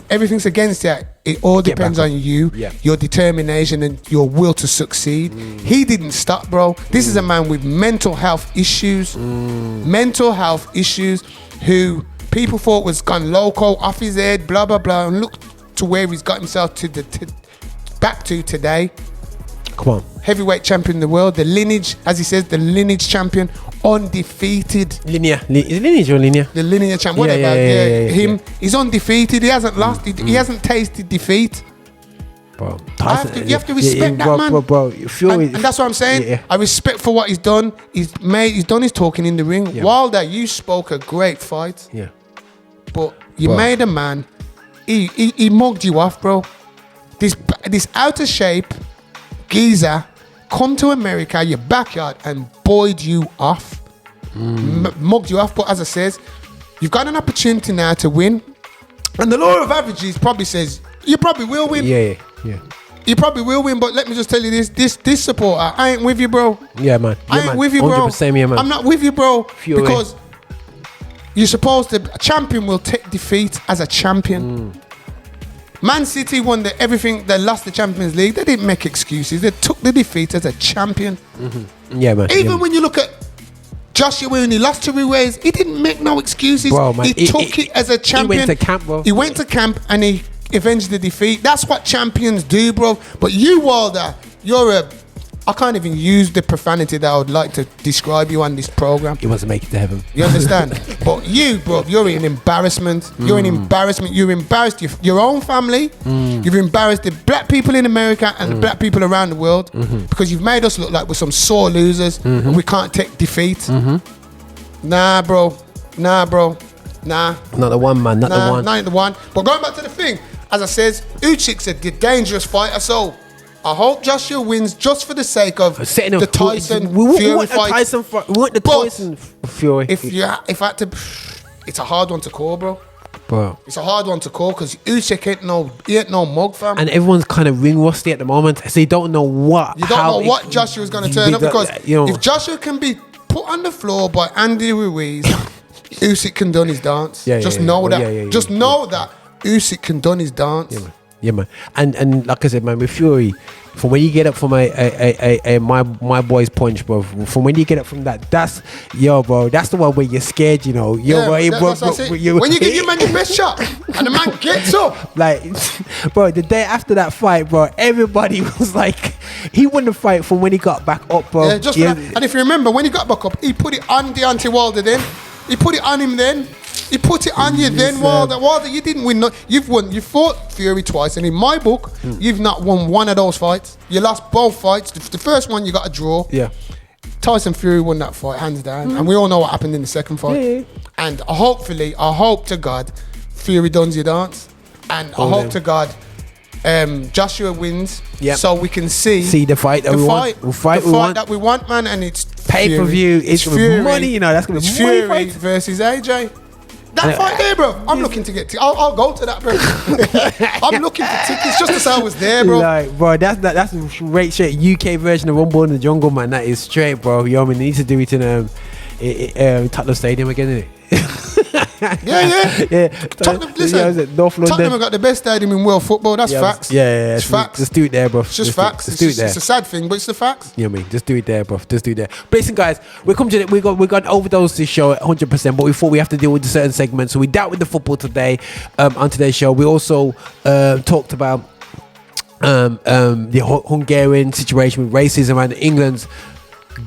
everything's against you. It all depends on you, your determination and your will to succeed. He didn't stop, bro. This is a man with mental health issues. Mental health issues who people thought was gone loco, off his head, blah, blah, blah. And look to where he's got himself back to today. Come on. Heavyweight champion in the world. The lineage, as he says, the lineage champion. Undefeated. Is it lineage or linear? The linear champ, whatever. He's undefeated. He hasn't lost. He hasn't tasted defeat. Bro, you have to respect that man. Bro, and that's what I'm saying. I respect for what he's done. He's done his talking in the ring. Wilder, you spoke a great fight. Yeah. But you made a man. He mugged you off, bro. This out of shape geezer come to America, your backyard, and buoyed you off, mugged you off. But as I says, you've got an opportunity now to win, and the law of averages probably says you probably will win. Yeah. You probably will win, but let me just tell you this supporter, I ain't with you, bro. Yeah, man. I ain't with you, bro. Here, man. I'm not with you, bro, because you're supposed to. A champion will take defeat as a champion. Man City won everything. They lost the Champions League. They didn't make excuses. They took the defeat as a champion. Yeah, man. Even when you look at Joshua, when he lost to Ruiz, he didn't make no excuses. Bro, man, he took it as a champion. He went to camp, bro. He went to camp and he avenged the defeat. That's what champions do, bro. But you, Wilder, I can't even use the profanity that I would like to describe you on this program. He wants to make it to heaven. You understand? But you, bro, you're an embarrassment. You're an embarrassment. You've embarrassed your own family. You've embarrassed the black people in America and the black people around the world because you've made us look like we're some sore losers and we can't take defeat. Nah, bro. Nah. Not the one, man. Not the one. Not the one. But going back to the thing, as I says, Usyk's a dangerous fighter, so I hope Joshua wins just for the sake of setting the Tyson Fury fight. We want the Tyson Fury. If I had to, it's a hard one to call, bro. It's a hard one to call because Usyk ain't no mug, fam. And everyone's kind of ring rusty at the moment, so you don't know what. You don't know what Joshua's going to turn up because if Joshua can be put on the floor by Andy Ruiz, Usyk can done his dance. Just know that. Just know that Usyk can done his dance. Yeah, man. And like I said, man, with Fury, from when you get up from my boy's punch, bro. From when you get up from that, that's bro. That's the one where you're scared, you know. When you give your man your best shot, and the man gets up, like, bro. The day after that fight, bro, everybody was like, he won the fight from when he got back up, bro. Yeah, and if you remember, when he got back up, he put it on Deontay Wilder. Then he put it on him. Then. He put it on you then, Wilder. Wilder, you didn't win. You fought Fury twice, and in my book, you've not won one of those fights. You lost both fights. The first one, you got a draw. Yeah. Tyson Fury won that fight, hands down. And we all know what happened in the second fight. Yeah. And hopefully, I hope to God, Fury does your dance. And I hope to God, Joshua wins. Yep. So we can see the fight that we want. The fight that we want, man. And it's pay-per-view. It's Fury. Money, you know. That's going to be Fury fight versus AJ. That fight there, bro. I'm looking to get. I'll go to that, bro. I'm looking for tickets just to say I was there, bro. Like, bro, that's a great shit. UK version of Rumble in the Jungle, man. That is straight, bro. You know what I mean? They need to do it in Tottenham Stadium again, isn't it? yeah. Tottenham, listen, North London. Tottenham have got the best stadium in world football. That's facts. Yeah. It's facts. Just do it there, bro. It's just facts. It's a sad thing, but it's the facts. You know what I mean? Just do it there, bro. Just do it there. But listen, guys, we got overdose this show at 100%, but we thought we have to deal with certain segments, so we dealt with the football today. On today's show, we also talked about the Hungarian situation with racism and England's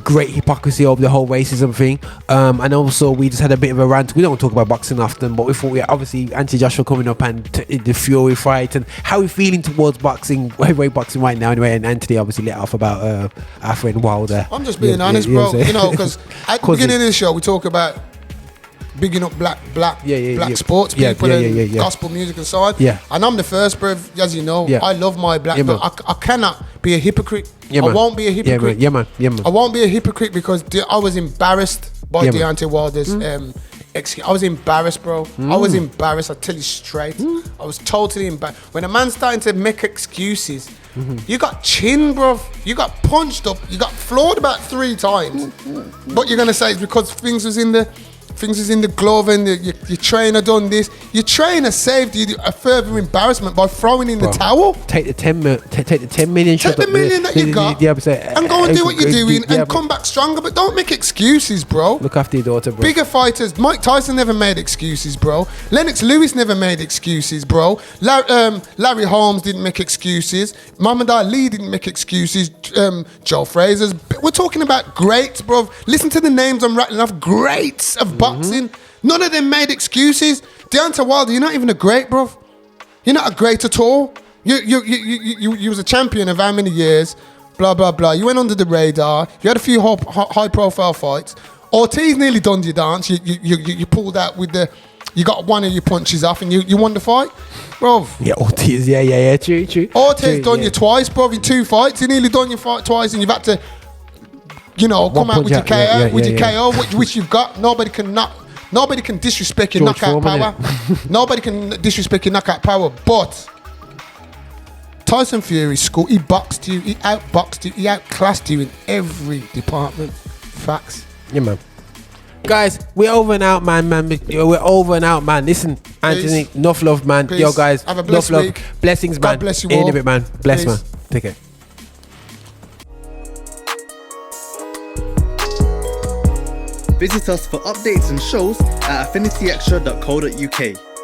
great hypocrisy over the whole racism thing, and also we just had a bit of a rant. We don't talk about boxing often, but we thought we obviously Joshua coming up and the Fury fight and how we're feeling towards boxing, heavyweight boxing right now anyway. And Anthony obviously let off about our friend Wilder. I'm just being honest, bro. You know, because at the beginning of the show we talk about bigging up black sports people and gospel music and so on. Yeah. And I'm the first, bro. As you know, I love my black. But I cannot be a hypocrite. I won't be a hypocrite. Yeah, man. I won't be a hypocrite because I was embarrassed by Deontay Wilder's I was embarrassed, bro. I was embarrassed. I tell you straight. I was totally embarrassed. When a man's starting to make excuses, you got chin, bro. You got punched up. You got floored about 3 times. But you're gonna say it's because things was in the glove and your trainer done this. Your trainer saved you a further embarrassment by throwing in the towel. Take the 10 million. Take the million that you got and go and do what you're doing and come back stronger. But don't make excuses, bro. Look after your daughter, bro. Bigger fighters. Mike Tyson never made excuses, bro. Lennox Lewis never made excuses, bro. Larry Holmes didn't make excuses. Muhammad Ali didn't make excuses. Joe Fraser's. We're talking about greats, bro. Listen to the names I'm rattling off. Greats of boxing. None of them made excuses. Deontay Wilder, you're not even a great, bro. You're not a great at all. You was a champion of how many years? Blah blah blah. You went under the radar. You had a few high profile fights. Ortiz nearly done your dance. You pulled out with the. You got one of your punches off and you won the fight, bro. Yeah, Ortiz. Yeah. True. Ortiz done you twice, bro. In 2 fights, he nearly done your fight twice, and you've had to. Come out with your KO, KO, which you've got. Nobody can disrespect your knockout power. Nobody can disrespect your knockout power. But Tyson Fury, he boxed you, he outboxed you, he outclassed you in every department. Facts. Yeah, man. Guys, we're over and out, man. We're over and out, man. Listen, Anthony, peace. Enough love, man. Peace. Yo, guys, have a blessed enough week. Love. Blessings, God man. Bless you all. In a bit, man. Bless, peace. man. Take care. Visit us for updates and shows at affinityextra.co.uk.